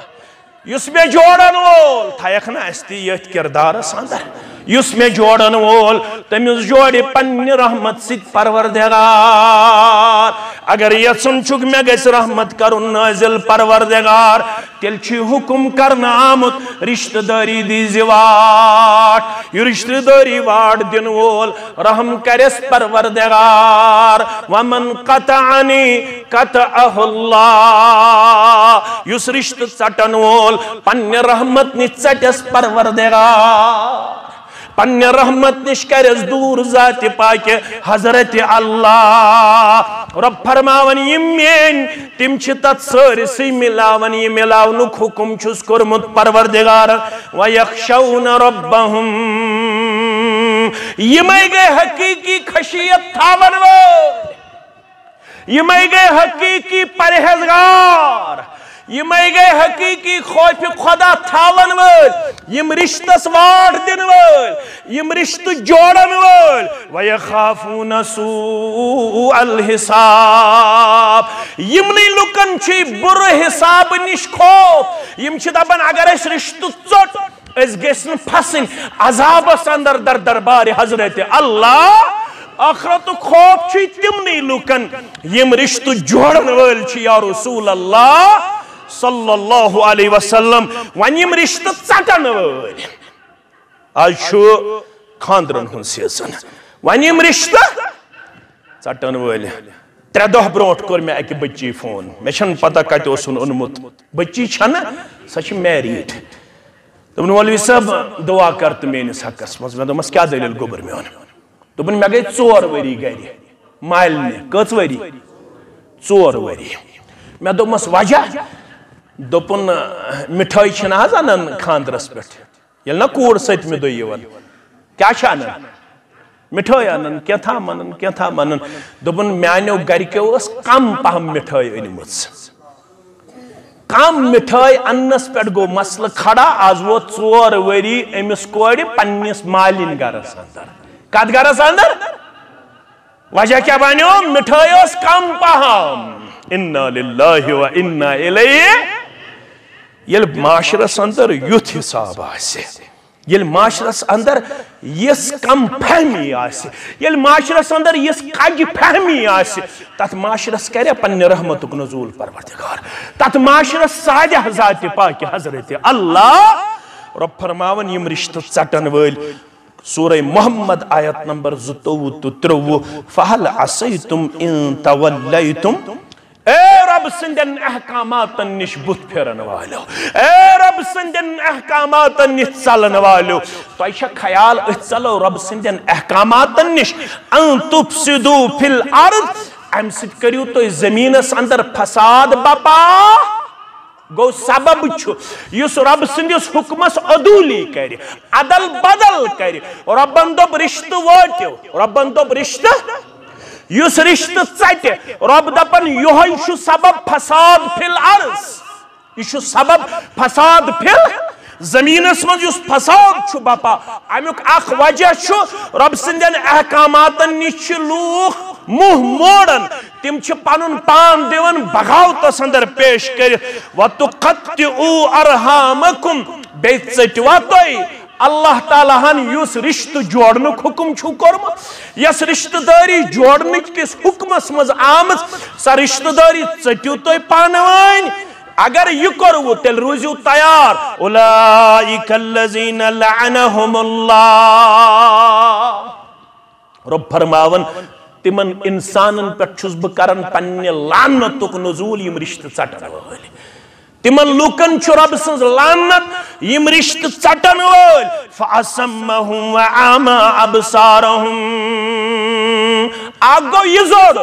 یس میں جوڑن وول تھایک نا استی یت کردارس اندر یس میں جوڑن وول تمس جوڑی پنہ رحمت ست پروردگار اگر یژھن چھک میں گژھِ رحمت کرن نازل پروردگار تیل چھ حکم کرنا آمت رشتہ داری دی واٹ یہ رشتہ داری واٹ دن وول رحم کرس پروردگار ومن قطعنی قطعہ اللہ یس رشتہ ژٹن وول پنہ رحمت نش ژٹس پروردگار پنہ رحمت نش کرس دور ذات پاک حضرت اللہ رب فرماون یم مین تم چھ تت سٲرسٕے ملاون یہ ملاونک حکم چھس کورمت پروردگار ویخشون ربہم یمے گئے حقیقی خشیت تھاون وٲلۍ یمے گئے حقیقی پرہیزگار یمے گئے حقیقی خوف خدا تھاون وٲلۍ یم رشتس واٹ دن وٲلۍ یم رشتہ جوڑن وٲلۍ وَيَخَافُونَ سُوءَ الْحِسَاب یمنٕے لُکن چھ برٕ حساب نش خوف یم چھ دپان اگر اس رشتہ ژوٚٹ اس گژھِ نہٕ پھسٕنۍ عذابس اندر در دربار حضرت اللہ آخرت خوف چھ تمنٕے لُکن یم رشتہ جوڑن وٲلۍ چھ یا رسول اللہ صلی اللہ علیہ وسلم ون یم رشتہ ژٹن وٲلۍ آج چھ خاندرن ہن سیزن ون یم رشتہ ژٹن وٲلۍ 3 دۄہ برونٛٹھ کوٚر مےٚ اکہِ بچی فون مےٚ چھنہٕ پتہ کتہِ اوسُن اوٚنمُت بچی چھنہٕ سۄ چھِ میریٖڈ دوٚپُن مولوی صٲب دعا کر تہٕ میٲنِس حقس منٛز مےٚ دوٚپمس کیٛاہ دٔلیٖل گوٚبُر میون دوٚپُن مےٚ گٔے 4 ؤری گرِ مالنہِ کٔژ ؤری 4 ؤری مےٚ دوٚپمس وجہ دوٚپُن مِٹھٲے چھِنہٕ حظ انان خاندرس پٮ۪ٹھ ییٚلہِ نا کوٗر سٔتمہِ دۄہ یِوان کیٛاہ چھِ انان مِٹھٲے انان کینٛہہ تام انان دوٚپُن میٛانیو گرِکیو ٲس کم پہم مِٹھٲے أنمٕژ کم مِٹھٲے اننس پٮ۪ٹھ گوٚو مسلہٕ کھڑا آز ووت 4 ؤری أمِس کورِ پننِس مالِنۍ گرس اندر کتھ گرس اندر وجہ کیٛاہ بنیو مِٹھٲے ٲس کم پہم انا للہ و انا الیہ یل معاشرس اندر یُتھ حساب آسہِ یل معاشرس اندر یس کم فہمی آسہِ یل معاشرس اندر یس کج فہمی آسہِ تت معاشرس کرے پننہِ رحمتُک نزول پروردگار تت معاشرس سادہ ذات پاک حضرت اللہ رب فرماون یم رشتہ ژٹن وٲلۍ سورہ محمد آیت نمبر 22 تہٕ 23 فہل عصیتم ان تولیتم اے رب سندن احکاماتن نش بت پھرن والو اے رب سندن احکاماتن نش چلن والو تو چھا خیال أسۍ چلو رب سندن احکاماتن نش ان تفسدو فی الارض ام سۭتۍ کٔرِو تُہۍ زمیٖنس اندر فساد بپا گو سبب چھُ یُس رب سندس حکمس عدولی کرِ عدل بدل کرِ ربن دوٚپ رشتہٕ وٲتِو ربن دوٚپ رشتہ یُس رشتہ ژٹہِ رب دپن یہوے چھُ سبب فساد فی الارض یہ چھُ سبب فساد فی زمینس منٛز یُس فساد چھُ بپا امیُک اکھ وجہ چھُ رب سندین احکاماتن نش چھِ لوٗکھ منہ موڑان تم چھِ پنُن پان دِوان بغاوتس اندر پیش کٔرِتھ وَتُقَطِّعُوا أَرْحَامَكُمْ بیٚیہِ ژٔٹوا تُہۍ اللہ تعالیٰ ہن یُس رشتہ جوڑنُک حکم چھُ کوٚرمُت یس رشتہ داری جوڑنٕچ کِس حکمس منٛز آمٕژ سۄ رشتہ داری ژٔٹِو تُہۍ پانہٕ ؤنۍ اگر یہ کرو تیل روزیو تیار اولئک الذین لعنهم اللہ رب فرماون تمن انسانن پر چھس بہ کرن پننہ لعنتک نزول یم رشتہ ژٹن وٲلۍ تمن لوکن چھ رب سنز لعنت یم رشتہ ژٹن وٲلۍ فاسمهم وعما ابصارهم اگو یہ زور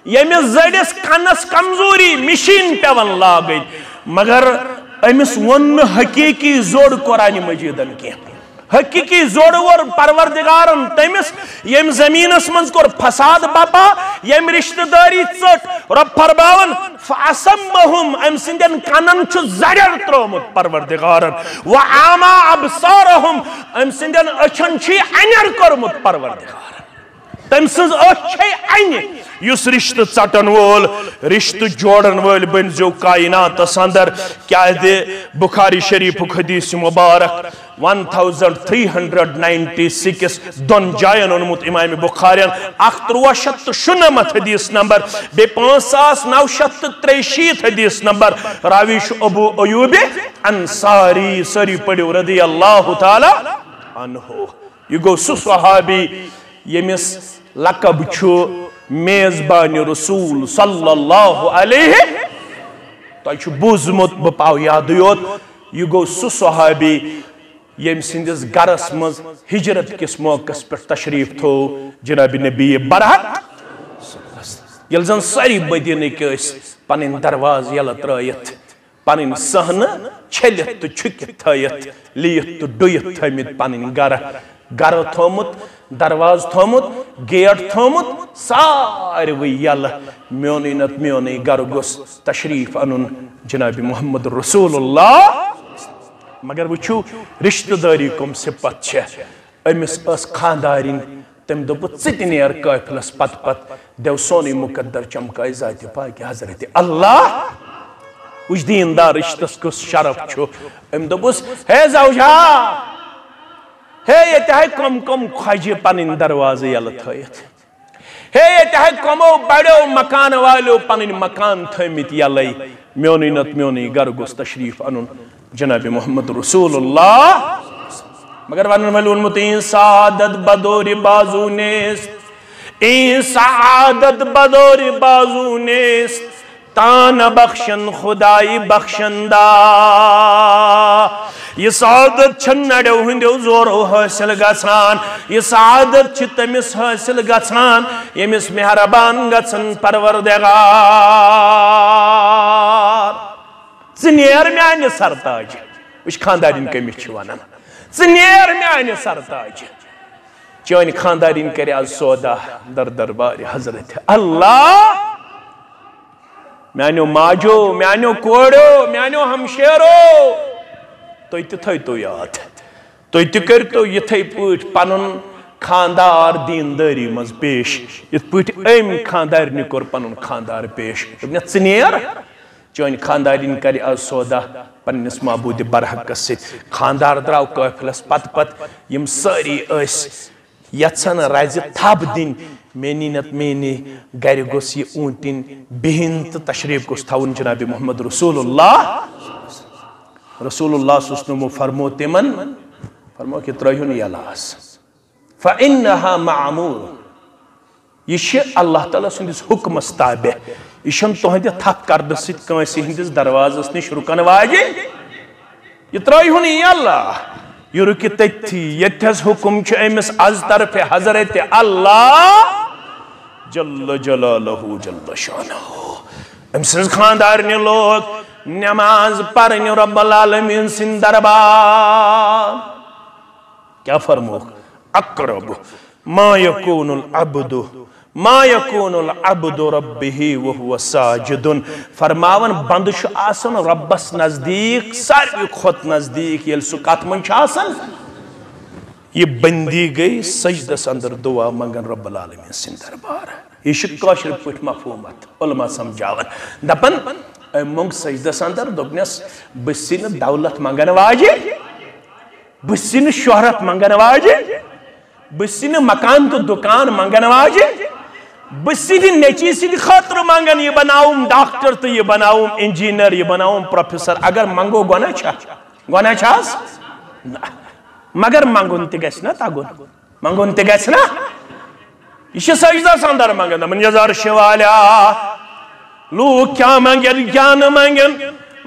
یمس زڑس کنس کمزوری مشین پیون لاگن مگر امس ون حقیقی زوڑ قرآن مجیدن کی حقیقی زوڑ ور پروردگارن تمس یم زمینس منز کور فساد بپا یم رشتہ داری ژٹ رب فرماون فاسمهم ام سندن کنن چھ زڑر ترومت پروردگارن وعما ابصارهم ام سندن اچھن چھ انر کرمت پروردگارن تم سز این یس رشتہ ژٹن وول رشتہ جوڑن ول بنزو کائنات اندر کیا دے بخاری شریف حدیث مبارک 1396 دون جائن اونمت امام بخارین 1396 حدیث نمبر بے 5963 حدیث نمبر راویش ابو ایوب انصاری سری پڑھو رضی اللہ تعالی عنہ. یہ گو سو صحابی یمس لقب چھو میزبان رسول صلی اللہ علیہ تو چھو بوزمت بپاو یاد یوت. یہ گو سو صحابی یم سندس گرس مز ہجرت کس موقع پر تشریف تھو جناب نبی برحق یل زن ساری مدینہ کس پنن درواز یل ترائیت پنن سہن چھلت تو چھکت تھائیت لیت تو ڈویت تھائیت پنن گر تھومت درواز تھومت گیٹ تھومت ساروی یل میونی نت میونی گر گوس تشریف انن جناب محمد رسول اللہ. مگر وچھو رشتہ داری کم صفت چھے امس اس خاندارین تم دوپ ژتنیر قافلس پت پت دیو سونی مقدر چمکائی ذات پاک حضرت اللہ وچ دیندار رشتس کس شرف چھو ام دوپس ہے زوجہ ہے یہ تہائی کم کم خواجی پنن دروازے یل تھائیت ہے یہ تہائی کمو بڑو مکان والو پنن مکان تھائیت یلی میونی نت میونی گر گوس تشریف انن جناب محمد رسول اللہ. مگر ونن ملون متین سعادت بدور بازو نیست این سعادت بدور بازو نیست تان بخشن خدای بخشندہ. یہ سعادت چھن نڑو ہندو زورو حاصل گسان یہ سعادت چھ تمس حاصل گسان یمس مہربان گسن پروردگار. ژنیر میانہ سرتاج وچ خاندارین کمس چھ ونان ژنیر میانہ سرتاج چون خاندارین کرے آز سودا در دربار حضرت اللہ. میانو ماجو میانو کوڑو میانو ہمشیرو تو تھائی تو یاد تو کر تو یتھے پوٹ پنن خاندار دینداری مز پیش یت پوٹ ایم خاندار نکور پنن خاندار پیش ژنیر چون خاندارین کری آز سودا پنس معبود برحق ست خاندار دراو قافلس پت پت یم ساری اس یژھان رز تھپ دن مینی نت مینی گر گوس یہ اونٹن بہن تو تشریف گوس تھاون جناب محمد رسول اللہ. رسول اللہ سنمو فرمو تمن فرمو کہ ترہن یلاس فإنها معمور یہ اللہ تعالیٰ سندس حکمس تابع یہ تہند تھپ کرد ست کنسی ہندس دروازس نش رکن واجہ یہ ترہن یلاس یہ رکی تھی یتھس حکم امس از طرف حضرت اللہ جل جلالہ جل شانہ امسز خاندارن لوگ نماز پڑھن رب العالمین سن دربار کیا فرمو اقرب ما یکون العبد ربه وهو ساجد فرماون بند چھ آسن ربس نزدیک ساروی کھت نزدیک یل سہ کت من چھ آسن یہ بندی گئی سجدس اندر دعا منگن رب العالمین سن دربار. یہ کاشر پٹ مفہومت علماء سمجھاون دپن منگ سجدس اندر دپنس بسن دولت منگن واجہ بسن شہرت منگن واجہ بسن مکان تو دکان منگن واجہ بسن نیچی سن خاطر منگن یہ بناؤں ڈاکٹر تو یہ بناؤں انجینئر یہ بناؤں پروفیسر اگر منگو گونا چھاس مگر منگون تی گیس نا تاگون منگون تی گیس نا یہ سجدہ ساندر منگن من یزار شوالیا لوگ کیا منگن کیا نہ منگن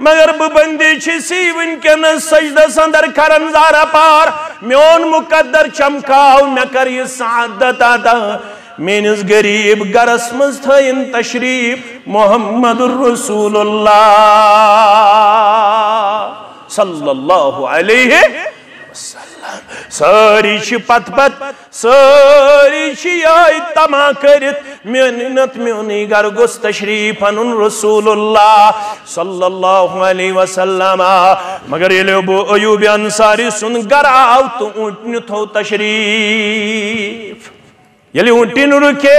مگر ببندی چیسی ونکن سجدہ ساندر کرن زارا پار میون مقدر چمکاؤ میں کر یہ سعادت آتا مینس غریب گرس مز تھائن تشریف محمد الرسول اللہ صلی اللہ علیہ وسلم. ساری چھ پت پت ساری چھ آئی تما کرت مینت میونی گر گوس تشریف انن رسول اللہ صلی اللہ علیہ وسلم. مگر یہ ابو ایوب انصاری سن گر آو تو اونٹن تھو تشریف یلی اونٹین رکے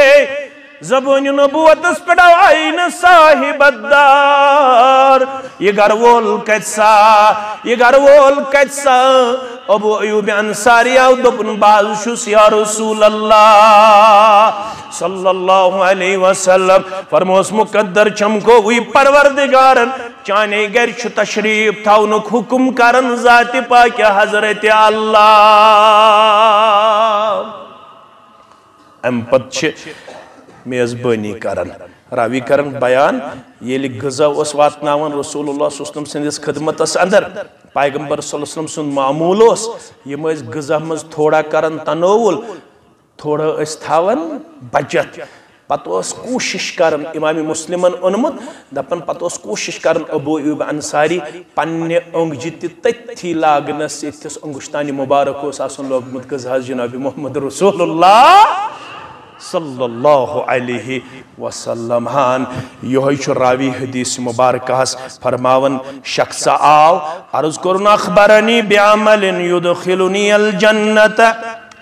زبون نبوت اس پڑا آئین صاحب الدار یہ گھر وول کچسا ابو ایوب انصاری آو دپن باز شس یا رسول اللہ صلی اللہ علیہ وسلم فرموس مقدر چمکو ہوئی پروردگارن چانے گر چھ تشریف تھاونک حکم کرن ذات پاک حضرت اللہ ام پت چھ میزبانی کرن راوی کرن بیان یہ غذا اس واتناون رسول اللہ صلی اللہ علیہ وسلم سندس خدمت اس اندر پیغمبر صلی اللہ علیہ وسلم سن معمول اس یہ مز غذا مز تھوڑا کرن تنوول تھوڑا اس تھاون بچت پتہ اس کوشش کرن امام مسلمن اونمت دپن پتہ اس کوشش کرن ابو ایوب انصاری پنہ اونگجہ تتھی لاگنس یتھس انگشتانی مبارک اس آسن لوگمت غذا جناب محمد رسول اللہ صلی اللہ علیہ وسلم ہان یہ راوی حدیث مبارکہ فرماون شخص آو عرض کرن اخبرنی بعمل یدخلنی الجنت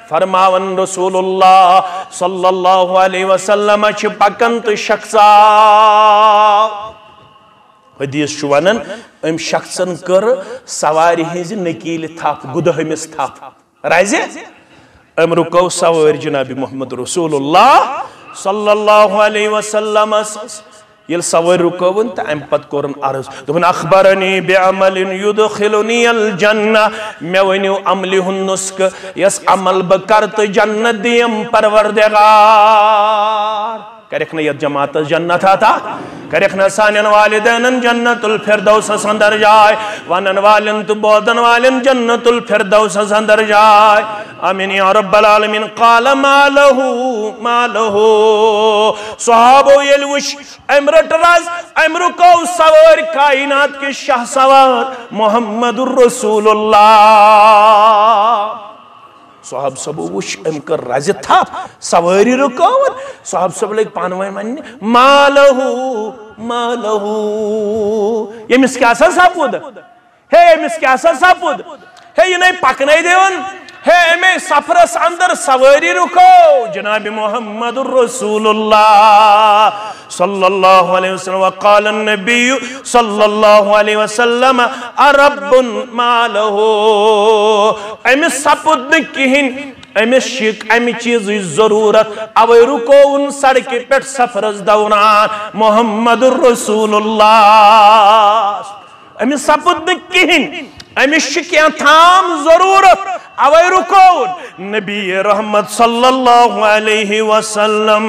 فرماون رسول اللہ صلی اللہ علیہ وسلم چھ پکنت شخص آو حدیث ونن ام شخصن کر سواری ہنز نکیل تھاپ گدہمس تھاپ رائزے ام رکو سوار جناب محمد رسول اللہ صلی اللہ علیہ وسلم یل سوار رکوون تا ام پت کرن عرض دبن اخبرنی بعمل یدخلنی الجنہ میں ونیو عملی ہن نسک یس عمل بکرت جنت دیم پروردگار کرکھنا یہ جماعت جنت آتا کرکھنا سانین والدین جنت الفردوس سندر جائے وانن والن تو بودن والن جنت الفردوس سندر جائے آمین یا رب العالمین قال ما لہو صحابو یلوش امرت راز امرکو سوار کائنات کے شاہ سوار محمد الرسول اللہ صحاب سب وش ام کر رازی تھا سواری رکاون صحاب سب لگ پانوائی ماننی ما لہو یہ مس کیا سا ساپود ہے مس کیا سا ساپود ہے یہ نہیں پکنائی دیون ہے میں سفرس اندر سواری رکو جناب محمد الرسول اللہ صلی اللہ علیہ وسلم وقال النبی صلی اللہ علیہ وسلم ارب ما لہو امیس سپود نکہن امیس شک امی چیز ضرورت اوے رکو ان سڑکی پیٹ سفرس دوران محمد الرسول اللہ امیس سپود نکہن امیس شکیاں تھام ضرورت اوے رکو نبی رحمت صلی اللہ علیہ وسلم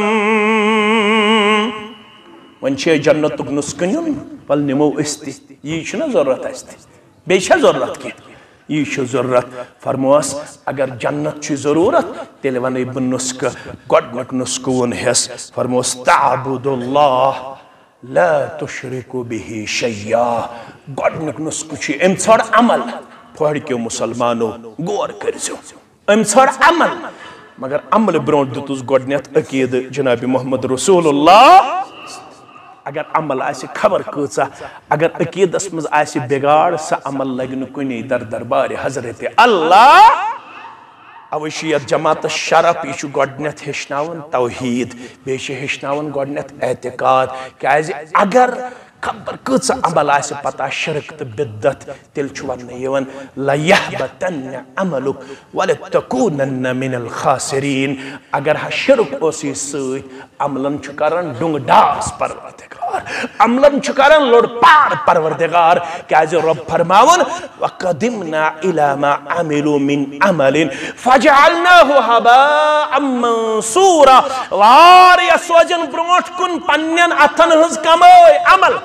ونچے جنتک نسکنیم پل نمو استی یہ چھنا ضرورت استی بیچہ ضرورت کی یہ چھو ضرورت فرموس اگر جنت چھ ضرورت تیلے ونی بن نسک گوڑنک نسکون حس فرموس تعبد اللہ لا تشرکو بھی شیعہ گوڑنک نسکو چھ امتسار عمل پوڑ کے مسلمانوں گور کرزو امتسار عمل مگر عمل برونٹ دتوز گوڑنیت عقید جناب محمد رسول اللہ اگر عمل آسی خبر کچا اگر عقید اسمز آسی بگاڑ سا عمل لگن کنی در دربار حضرت اللہ اوشیت جماعت شرف یہ گوڑنیت ہشناون توحید بیش ہشناون گوڑنیت اعتقاد کہ اگر خبر کچھ عمل آسی پتا شرک تو بدت تل چوان نیون لَيَحْبَتَنَّ عَمَلُكْ وَلَتَّكُونَنَّ مِنَ الْخَاسِرِينَ اگر شرک اسی سوئی عملن چکارن ڈنگ ڈاس پروردگار عملن چکارن لوڑ پار پروردگار کہ رب فرماون وَقَدِمْنَا إِلَى مَا عَمِلُوا مِنْ عَمَلٍ فَجَعَلْنَاهُ هَبَاءً مَنْصُورًا واری سوجن برونٹ کن پنین اتن ہز کموئی عمل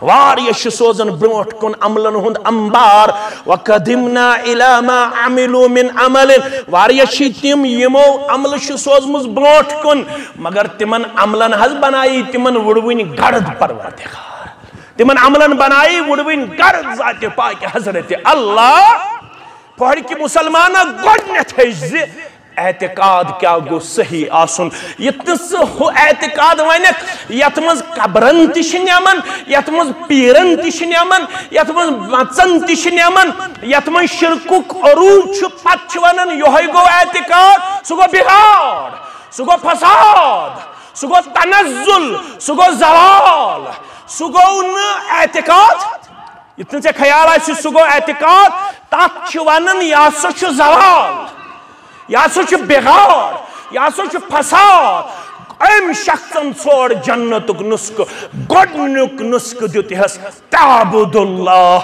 واریش سوزن برونٹ کن عملن ہند انبار وَقَدِمْنَا إِلَى مَا عَمِلُوا مِنْ عَمَلٍ واریشی تیم یمو عمل سوزمز برونٹ کن مگر تمن عملن حض بنائی تمن وڑوین گرد پروردگار تمن عملن بنائی وڑوین گرد ذات پاک حضرت اللہ پوڑی کی مسلمانہ گوڑنیت ہے اعتقاد کیا گو صحیح آسن یتنس ہو اعتقاد وینک یتمز قبرن تشنیامن یتمز پیرن تشنیامن یتمز وچن تشنیامن یتمز شرکک عروج پچ ونن یوہی گو اعتقاد سو گو بغاڑ، سو گو فساد، سو گو تنزل، سو گو زوال، سو گو اعتقاد یتن سے خیال آئی سو گو اعتقاد تات چھ ونن یا سو چھ زوال، یا سو چھ بغاڑ، یا سو چھ فساد۔ ام شخصن ژوڑ جنتک نسخہ، گۄڈنیُک نسخہ دِتہس تعبد اللہ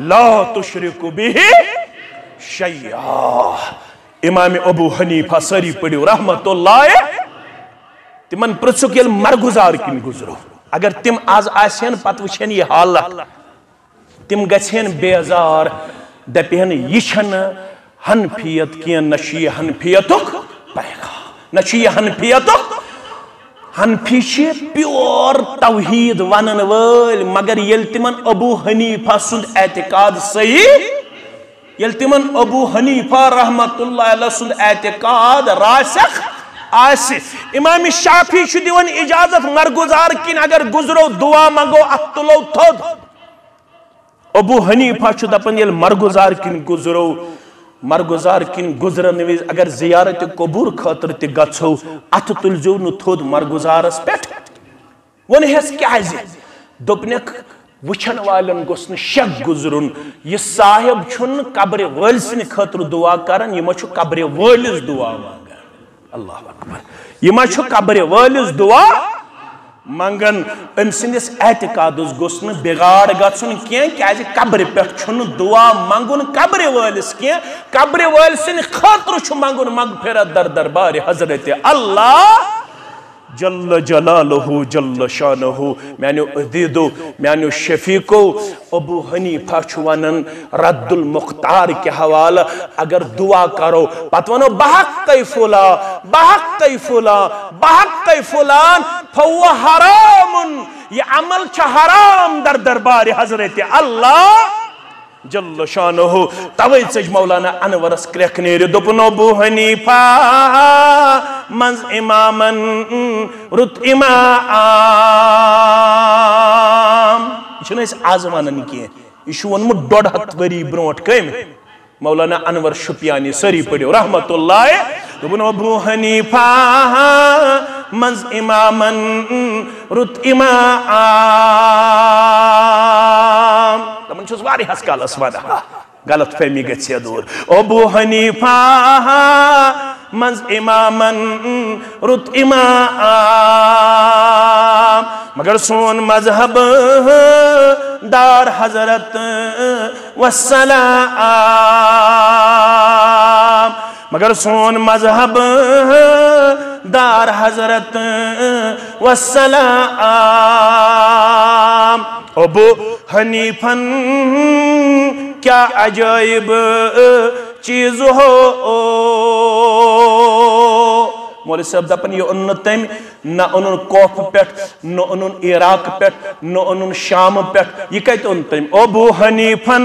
لا تشرک بہ شیئا۔ امام ابو حنیفہ ساری پڑھو رحمت اللہ تمن پرژھُکھ ییٚلہِ مرگزار کِنۍ گزرو، اگر تم آز آسن پتہ وٕچھن یہ حالت تم گژھن بیزار، دپہن یہ چھنہٕ حنفیت کینٛہہ، نہ چھُ یہِ حنفیتُک پیغام، نہ چھُ یہِ حنفیتُک۔ حنفی چھِ پیور توحید ونن وٲلۍ، مگر ییٚلہِ تمن ابو حنیفہ سُنٛد اعتقاد صحیح، ییٚلہِ تمن ابو حنیفہ رحمت اللہ علیہ سُنٛد اعتقاد راسخ آسہِ، امام شافعی چھُ دِوان اجازت مرگزار کِنۍ اگر گزرو دعا منگو اتھ تُلو تھوٚد۔ ابو حنیفہ چھُ دپان ییٚلہِ مرگزار کِنۍ گزرو، مرگزار کِنۍ گزرن وِز اگر زیارت قبور خاطر تہِ گژھو اتھ تُلزیو نہٕ تھوٚد مرگزارس پٮ۪ٹھ۔ ووٚنہس کیازِ؟ دوٚپنکھ وٕچھن والٮ۪ن گوٚژھ نہٕ شک گزرُن یہِ صاحب چھُنہٕ قبرِ وٲلۍ سٕنٛدِ خٲطرٕ دعا کران، یہِ ما چھُ قبرِ وٲلِس دعا منگان۔ اللہ اکبر، یہِ ما چھُ قبرِ وٲلِس دعا منگن۔ ام سندس اعتقادس گوٚژھ نہٕ بگاڑ گژھُن کینٛہہ، کیازِ قبرِ پٮ۪ٹھ چھُنہٕ دعا منگُن قبرِ وٲلِس کینٛہہ، قبرِ وٲلۍ سٕنٛدِ خٲطرٕ چھُ منگُن مغفرت در دربارِ حضرت اللہ جل جلالہ جل شانہ۔ میانیو عزیزو، میانیو شفیقو، ابو حنیفہ چھُ ونان رد المختار کے حوالہ اگر دعا کرو پتہ ونو بحق فلان بحق فلان بحق فلان فهو حرام، یہ عمل چھا حرام در دربار حضرت اللہ جل شانہ۔ توے ژج مولانا انورس کرٛیکھ نیرِ، دوٚپُن ابو حنیفہ منٛز امامن رُت امام۔ یہ چھُنہٕ أسۍ آز ونان کینٛہہ، یہ چھُ ووٚنمُت 150 ؤری برونٛٹھ کٔمۍ؟ مولانا انور شُپیانی سٲری پٔرِو رحمت اللہ۔ دوٚپُن ابو حنیفہ منٛز امامن رُت امام۔ دپان چھُس واریاہس کالس ونان، غلط فہمی گژھِ دوٗر۔ ابو حنیفہ منٛز امامن رُت امام، مگر سون مذہب دار حضرت وسلام، مگر سون مذہب دار حضرت وسلام۔ ابو حنیفن کیا عجائب چیز ہو، مولوی صاحب دپن یہ اون تم نہ اون کوف پٮ۪ٹھ نہ اون عراق پٮ۪ٹھ نہ اون شام پٮ۪ٹھ، یہ کتہِ اون تم؟ ابو حنیفن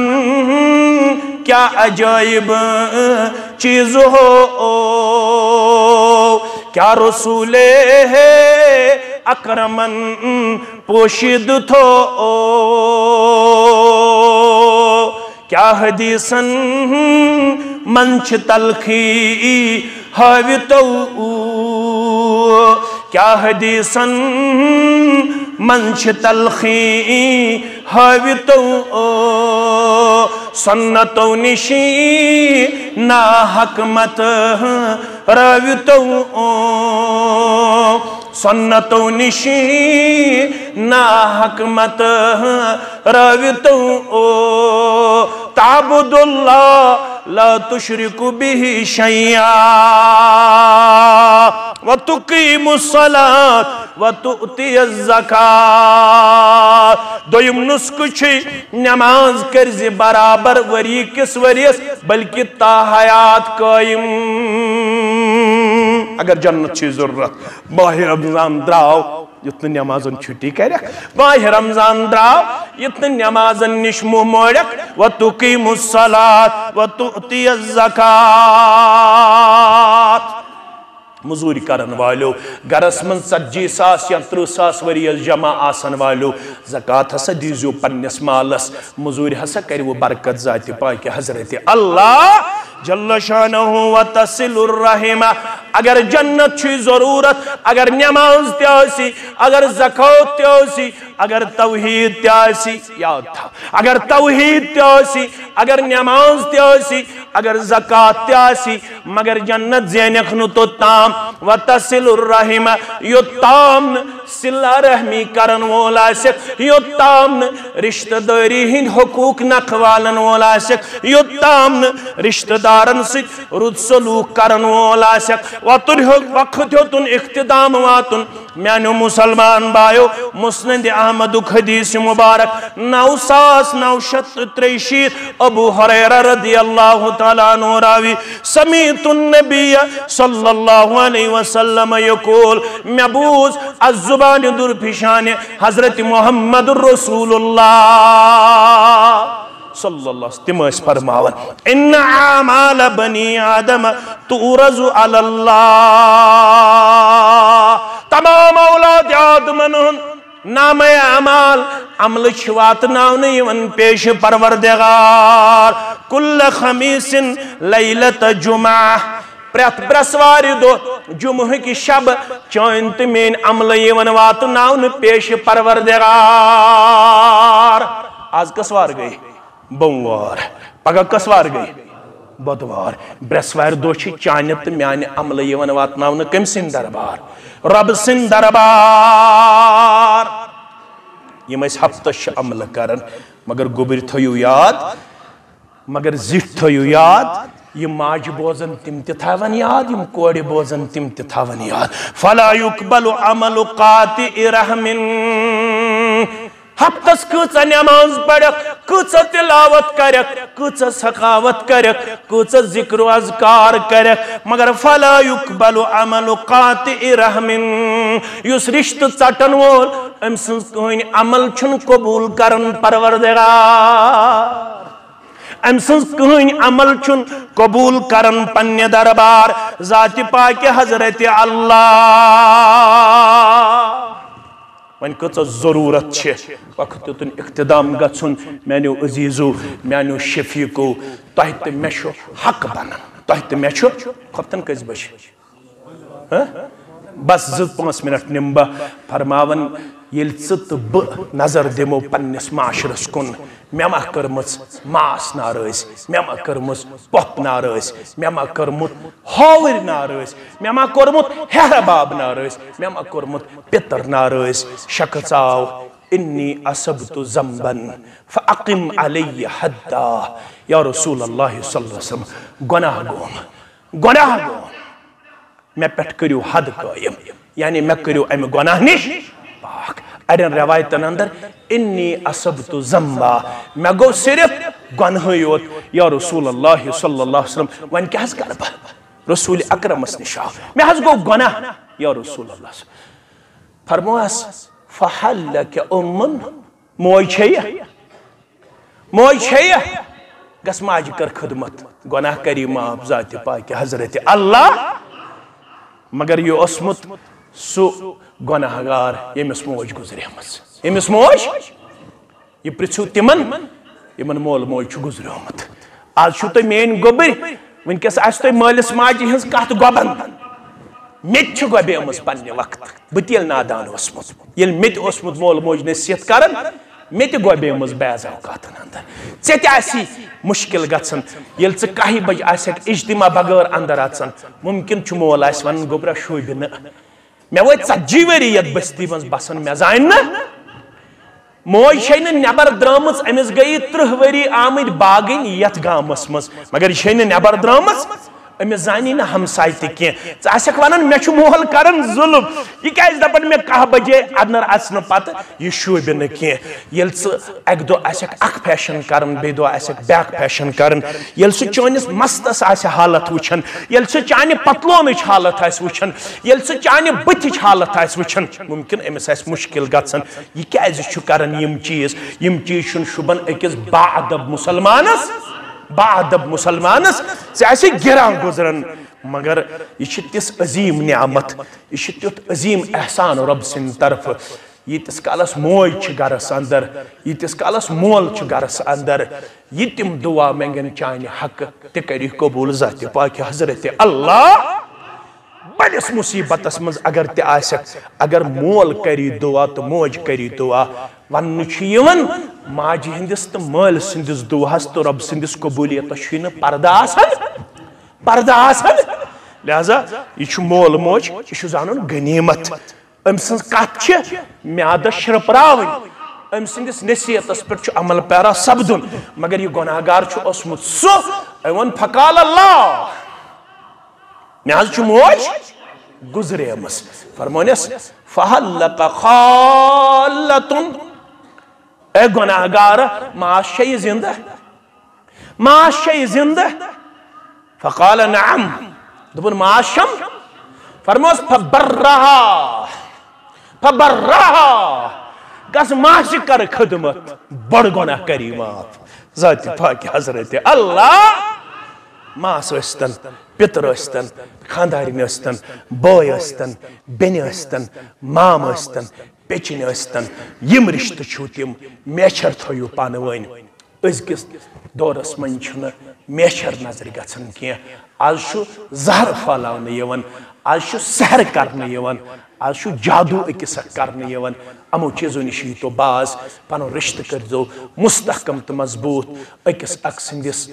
کیا عجائب چیز ہو، کیا رسول اکرمن پوشید تھو، کیا حدیثن منچ تلخی ہاوی تو، کیا حدیثن منچ تلخی ہاوی تو، سنتو نشی نا حکمت راوی تو، سنتو نشی نا حکمت راوی تو، تعبد اللہ لا تشرک به شیئا وتقیم الصلاة وتؤتی الزکاة۔ دویم نسخہ چھ نماز کرز برابر وری کس وریس بلکہ تا حیات قائم۔ اگر جنت چھ ضرورت، ماہ رمضان دراو یتن نمازن چھٹی کرک، ماہ رمضان دراو یتن نمازن نش منہ موڑک، وتقیم الصلاة وتؤتی الزکاة۔ مزوری کرن والو گرس من 40,000 یا 30,000 وریس جمع آسن والو زکاة ہسا دیزیو پنس مالس، مزوری ہسا کریو برکت ذات پاک حضرت اللہ جل شانہ، وتصل الرحمہ اگر جنت چھ ضرورت اگر نماز تیاسی اگر زکوٰۃ تیاسی اگر توحید تیاسی یاد تھا اگر توحید تیاسی اگر نماز تیاسی اگر زکاة تیاسی مگر جنت زینخ نتوتام وتصل الرحم یوتام صلہ رحمی کرن وولاسک یوتام رشتہ داری ہند حقوق نقوالن وولاسک یوتام رشتہ دارن ست رد سلوک کرن وولاسک وقت ہوتن اختدام واتن میانو مسلمان بایو مسند احمد حدیث مبارک 9963 ابو حریرہ رضی اللہ تعالیٰ عنہ راوی سمیت النبی صلی اللہ علیہ وسلم یقول محبوز الزبان در پیشان حضرت محمد رسول اللہ صلی اللہ علیہ وسلم اس فرماون ان اعمال بنی آدم تورز علی اللہ تمام اولاد آدمن نام اعمال عمل شوات ناونی ون پیش پروردگار کل خمیس لیلت جمعہ پریت برسواری دو جمعہ کی شب چونت مین عمل یون وات ناون پیش پروردگار آج کسوار گئی بوموار پگہ کسوار گئی بدوار برسوار دو چھ چانت میان عمل یون وات ناون کم سن دربار رب سن دربار یم اس ہفتہ عمل کرن مگر گوبر تھیو یاد مگر زٹ تھیو یاد یم ماج بوزن تم تھاون یاد یم کوڑ بوزن تم تھاون یاد فلا يقبل عمل قاطع رحم ہفتس کچھ نماز پڑھک کچھ تلاوت کرک کچھ سخاوت کرک کچھ ذکر و اذکار کرک مگر فلا يقبل عمل قاطع رحم یس رشت ژٹن وول ام سنز کہین عمل چھن قبول کرن پروردگار ام سنز کہین عمل چھن قبول کرن پنہ دربار ذات پاک حضرت اللہ ون کچھ ضرورت چھے وقت تن اقتدام گھن میانو عزیزو میانو شفیقو تہ تو مے حق بنان تہ تو مے خفتن کز بج بس 2-5 منٹ نم بہ فرماون یل ژٕ بہ نظر دمو پنس معاشرس کن مے ما کرمژ ماس ناراض مے ما کرمژ پۄپھ ناراض مے ما کرمت ہاور ناراض مے ما کورمت ہیرٕ باب ناراض مے ما کورمت پتر ناراض شخص آو انی اصبت ذنبا فاقم علی حدا یا رسول اللہ صلی اللہ علیہ وسلم گناہ گوم میں پٹھ کریو حد قائم یعنی میں کریو امی گناہ نش پاک اڑین روایتن اندر انی اصبت ذنبا میں گو صرف گناہ یوت یا رسول اللہ صلی اللہ علیہ وسلم ون کیا کر بہ رسول اکرم نش آو میں گو گناہ یا رسول اللہ فرموس فحل لک امن موج چھے گس ماج کر خدمت گناہ کری معاف ذات پاک حضرت اللہ مگر یہ اسمت سو گناہ گار یمس موج گزریمت یمس موج یہ پرچھو تمن یمن مول موج گزریمت آج چھو تو مین گوبر ونکس آس تو مالس ماجی ہز کت گوبن مت گوبیمس پنہ وقت بتیل نادان اسمت یل مت اسمت مول موج نصیحت کرن مت گوبیمس بعض اوقاتن اندر ژے آسی مشکل گژھن یل ژٕ 1 بج آسک اجتماع بغیر اندر اژن ممکن چھ مول آس ون گوبرا شوبہ نہ مے وٲتۍ 40 ؤری یتھ بستی منٛز بسن مے زانہِ نہ موج چھے نہٕ نٮ۪بر درٛامٕژ أمِس گٔیہِ 30 ؤری آمٕتۍ باغٕنۍ یتھ گامس منٛز مگر یہِ چھے نہٕ نٮ۪بر درٛامٕژ أمِس زانی نہٕ ہمساے تہِ کینٛہہ ژٕ آسکھ ونان مےٚ چھُ مول کران ظُلم یہِ کیازِ دپان مےٚ 1 بجے اندر اژنہٕ پتہٕ یہِ شوٗبہِ نہٕ کینٛہہ ییٚلہِ ژٕ اکہِ دۄہ آسکھ اکھ فیشن کران بیٚیہِ دۄہ آسکھ بیاکھ فیشن کران ییٚلہِ سُہ چٲنِس مستس آسہِ حالت وٕچھان ییٚلہِ سُہ چانہِ پتلونٕچ حالت آسہِ وٕچھان ییٚلہِ سُہ چانہِ بٕتھِچ حالت آسہِ وٕچھان ممکن أمِس آسہِ مُشکل گژھان یہِ کیازِ چھُ کران یِم چیٖز چھُنہٕ شوٗبان أکِس باادب مسلمانس باادب مسلمانس ژےٚ گران گزران مگر یہ تس عظیم نعمت یہ تیت عظیم احسان رب سن طرف یتس کالس موج گرس اندر یتس کالس مول گرس اندر یہ تم دعا منگن چانہ حق تہ کری قبول ذات پاک حضرت اللہ بڑس مصیبتس مز اگر تہ آسک اگر مول کری دعا تو موج کری دعا ون ماجہ ہندس تو مال سندس دعاس تو رب سندس قبولیت پردہ آسان لہذا یہ مول موج یہ زانن غنیمت ام سن کت میادس شرپراون ام سندس نصیحتس پہ عمل پیرا سپدن مگر یہ گناہ گار اوسمت سہ ون فقال اللہ مے موج گزریمس فرمونس فہلک خالتن اے گناہ گار ماس چھ زندہ ماس چھ زندہ فقال نعم دبن ماس چھم فرموس فبرہا گس ماس کر خدمت بڑ گناہ کری معاف ذات پاک حضرت اللہ ماس ٲسۍتن پتر ٲسۍتن خاندارین ٲسۍتن بٲے ٲسۍتن بیٚنہِ ٲسۍتن مام ٲسۍتن پیچِنۍ ٲسۍتن یم رشتہٕ چھِو تِم میچھر تھٲیِو پانہٕ ؤنۍ أزکِس دورس منٛز چھُنہٕ میچھر نظرِ گژھان کینٛہہ آز چھُ زہر پھٲلاونہٕ یِوان آز چھُ سحر کرنہٕ یِوان آز چھُ جادو أکِس اکھ کرنہٕ یِوان امو چیزو نش ییٖتو باز پنُن رشتہٕ کٔرۍزیو مستحکم تہٕ مضبوٗط أکِس اکھ سٕنٛدِس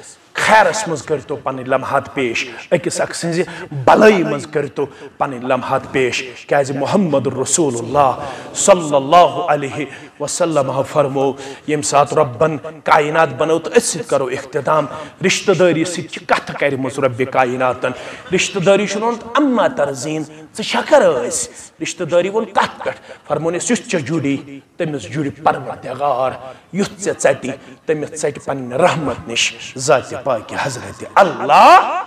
خیرس مز کرتو پن لمحات پیش أکِس اکھ سٕنٛزِ بلٲیی مز کرتو پن لمحات پیش کیازِ محمد رسول اللہ صلی اللہ علیہ وسلم فرمو یم سات ربن کائنات بنو تو اس سۭتۍ کرو اختتام رشتہ داری سۭتۍ چھِ کتھ کرِمٕژ رب کائناتن رشتہ داری چھُنہٕ ووٚنمُت اما ترزیٖن ژٕ چھکھر ٲسۍ رشتہ داری ووٚن کتھ پٮ۪ٹھ فرمونس یُس ژےٚ جُڑی تٔمِس جُڑِ پروردگار یُتھ ژےٚ ژٹی تٔمِس ژٹہِ پننہِ رحمت نش ذاتِ پاک حضرت اللہ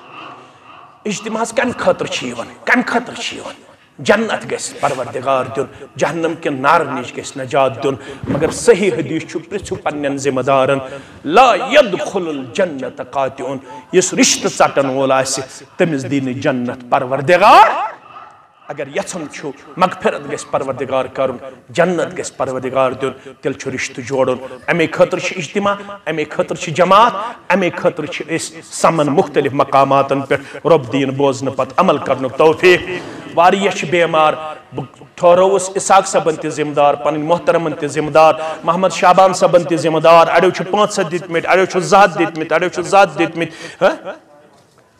اجتماع کم خاطر کم خاطر جنت گژھِ پروردگار دن جہنم کن نار نش گژھِ نجات دن مگر صحیح حدیث چھُ پرژھِو پننٮ۪ن ذمہ دارن لا يدخل الجنت قاطع یُس رشتہٕ ژٹن وول آسہِ تٔمِس دی نہٕ جنت پروردگار اگر یژھن چھُ مغفرت گژھِ پروردگار کرُن جنت گژھِ پروردگار دن تیٚلہِ چھُ رشتہٕ جوڑُن امی خٲطرٕ چھُ اجتماع امی خٲطرٕ چھِ جماعت امی خٲطرٕ چھِ أسۍ سمن مختلف مقاماتن پٮ۪ٹھ رۄب دین بوزنہٕ پتہٕ عمل کرنُک توفیق واریاہ چھِ بیمار بہٕ ٹھہرووُس اسحاق صٲبن تہِ ذمہٕ دار پنٕنۍ محترمن تہِ ذمہٕ دار محمد شابان صٲبن تہِ ذمہٕ دار اڑیو چھِ 500 دِتمٕتۍ اڑیو چھِ 200 دِتمٕتۍ اڑیو چھِ 100 دِتمٕتۍ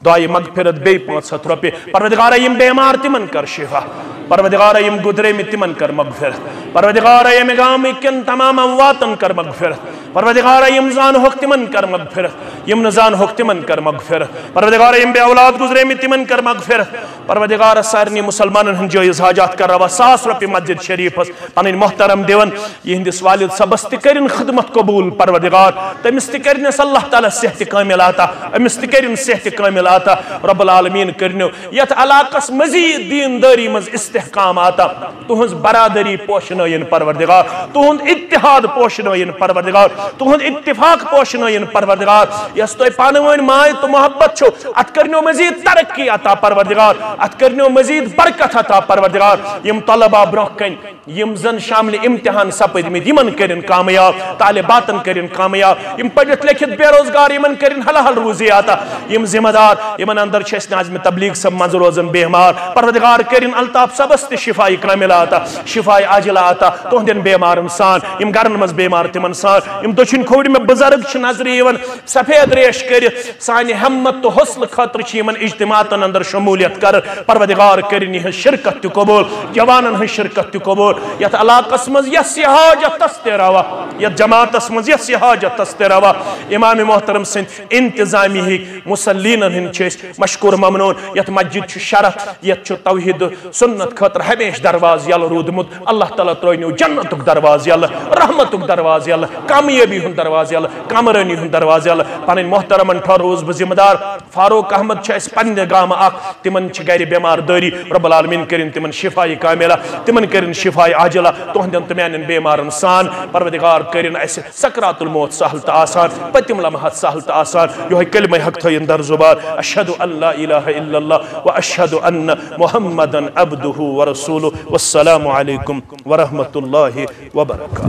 دعائے مغفرت بیٚیہِ 500 رۄپیہِ پروردگارا یم بیمار تمن کر شفا پروردگارا یم گُدریمٕتۍ تمن کر مغفرت پروردگارا یم گامٕکۍ کٮ۪ن تمام امواتن کر مغفرت پروردگارا یم زانہوکھ تمن کر مغفرت یم نہٕ زانہوکھ تمن کر مغفرت پروردگارا یم بے اولاد گُزریمٕتۍ تمن کر مغفرت پروردگارا سارنٕے مُسلمانن ہٕنٛدۍ جٲیز حاجات کر روا 100 رۄپیہِ مسجد شریفس پنٕنۍ محترم دِوان یِہنٛدِس والد صبس تہِ کٔرِن خدمت قبوٗل پروردگار تٔمِس تہِ کٔرنس اللہ تعالیٰ صحتِ کٲمِل عطا أمِس تہِ کٔرِن صحتِ کٲمِل عطا رب العالمین کٔرنو یتھ علاقس مزید دیندٲری منٛز استحکام عطا تُہنٛز برادری پوشنٲیِن پروردگار تُہُنٛد اتحاد پوشنٲیِن پروردگار تُہُنٛد اتفاق پوشنٲیِن پروردگار یۄس تۄہہِ پانہٕ ؤنۍ ماے تہٕ محبت چھو اتھ کٔرنو مزید ترقی عطا پروردگار اتھ کٔرنو مزید برکت عطا پروردگار یم طلبا برونٛہہ کَنہِ یم زن شاملِ امتحان سپدمٕتۍ یمن کٔرِن کامیاب طالباتن کٔرِن کامیاب یم پٔرِتھ لیکھِتھ بے روزگار یمن کٔرِن حلال روزی عطا یم ذمہ دار یمن اندر چھِ اَسہِ ناظمِ تبلیغ صٲب منٛزٕ روزان بیمار پروردگار کٔرِن الطاف صبس تہِ شفائی کاملہ عطا شفائی عاجلہ عطا تُہنٛدٮ۪ن بیمارن سان یم گرن منٛز بیمار تمن سان یم دٔچھِنۍ کھوٚورِ مےٚ بُزرگ چھِ نظرِ یِوان سفید ریش کٔرِتھ سانہِ ہمت تہٕ حوصلہٕ خٲطرٕ چھِ یمن اجتماعاتن اندر شمولیت کران پروردگار کٔرِن یِہنٛز شرکت تہِ قبوٗل جوانن ہٕنٛز شرکت تہِ قبوٗل یتھ علاقس منٛز یۄس یہِ حاجت تس تہِ روا یتھ جماعتس منٛز یۄس یہِ حاجت تس تہِ روا امام محترم سٕنٛدۍ انتظامیہٕکۍ مُصلیٖنن ہٕنٛدۍ چھِ أسۍ مشکور ممنون یتھ مسجد چھُ شرف یتھ چھُ توحید سنت خٲطرٕ ہمیشہ درواز یلہٕ روٗدمُت اللہ تعالیٰ ترٛٲینو جنتُک درواز یلہٕ رحمتُک درواز یلہٕ کامیٲبی ہُنٛد درواز یلہٕ کامرٲنی ہُنٛد درواز یلہٕ پنٕنۍ محترمن ٹھہرووُس بہٕ ذمہٕ دار فاروق احمد چھُ اَسہِ پننہِ گامہٕ اکھ تِمن چھِ گرِ بٮ۪مار دٲری رب العالمیٖن کٔرِن تِمن شفائی کاملہ تِمن کٔرِن شفائی عاجلہ تُہنٛدٮ۪ن تہٕ میانٮ۪ن بیمارن سان پروردگار کٔرِن اَسہِ سکرات الموت سہل تہٕ آسان پٔتِم لمحات سہل تہٕ آسان یِہوٚے کلمہ حق تھٲیِن در زُبان اشہدُ ان لا الہ الا اللہ واشہدُ ان محمدًا عبدہ ورسولہ والسلام علیکم ورحمۃ اللہ وبرکاتہ.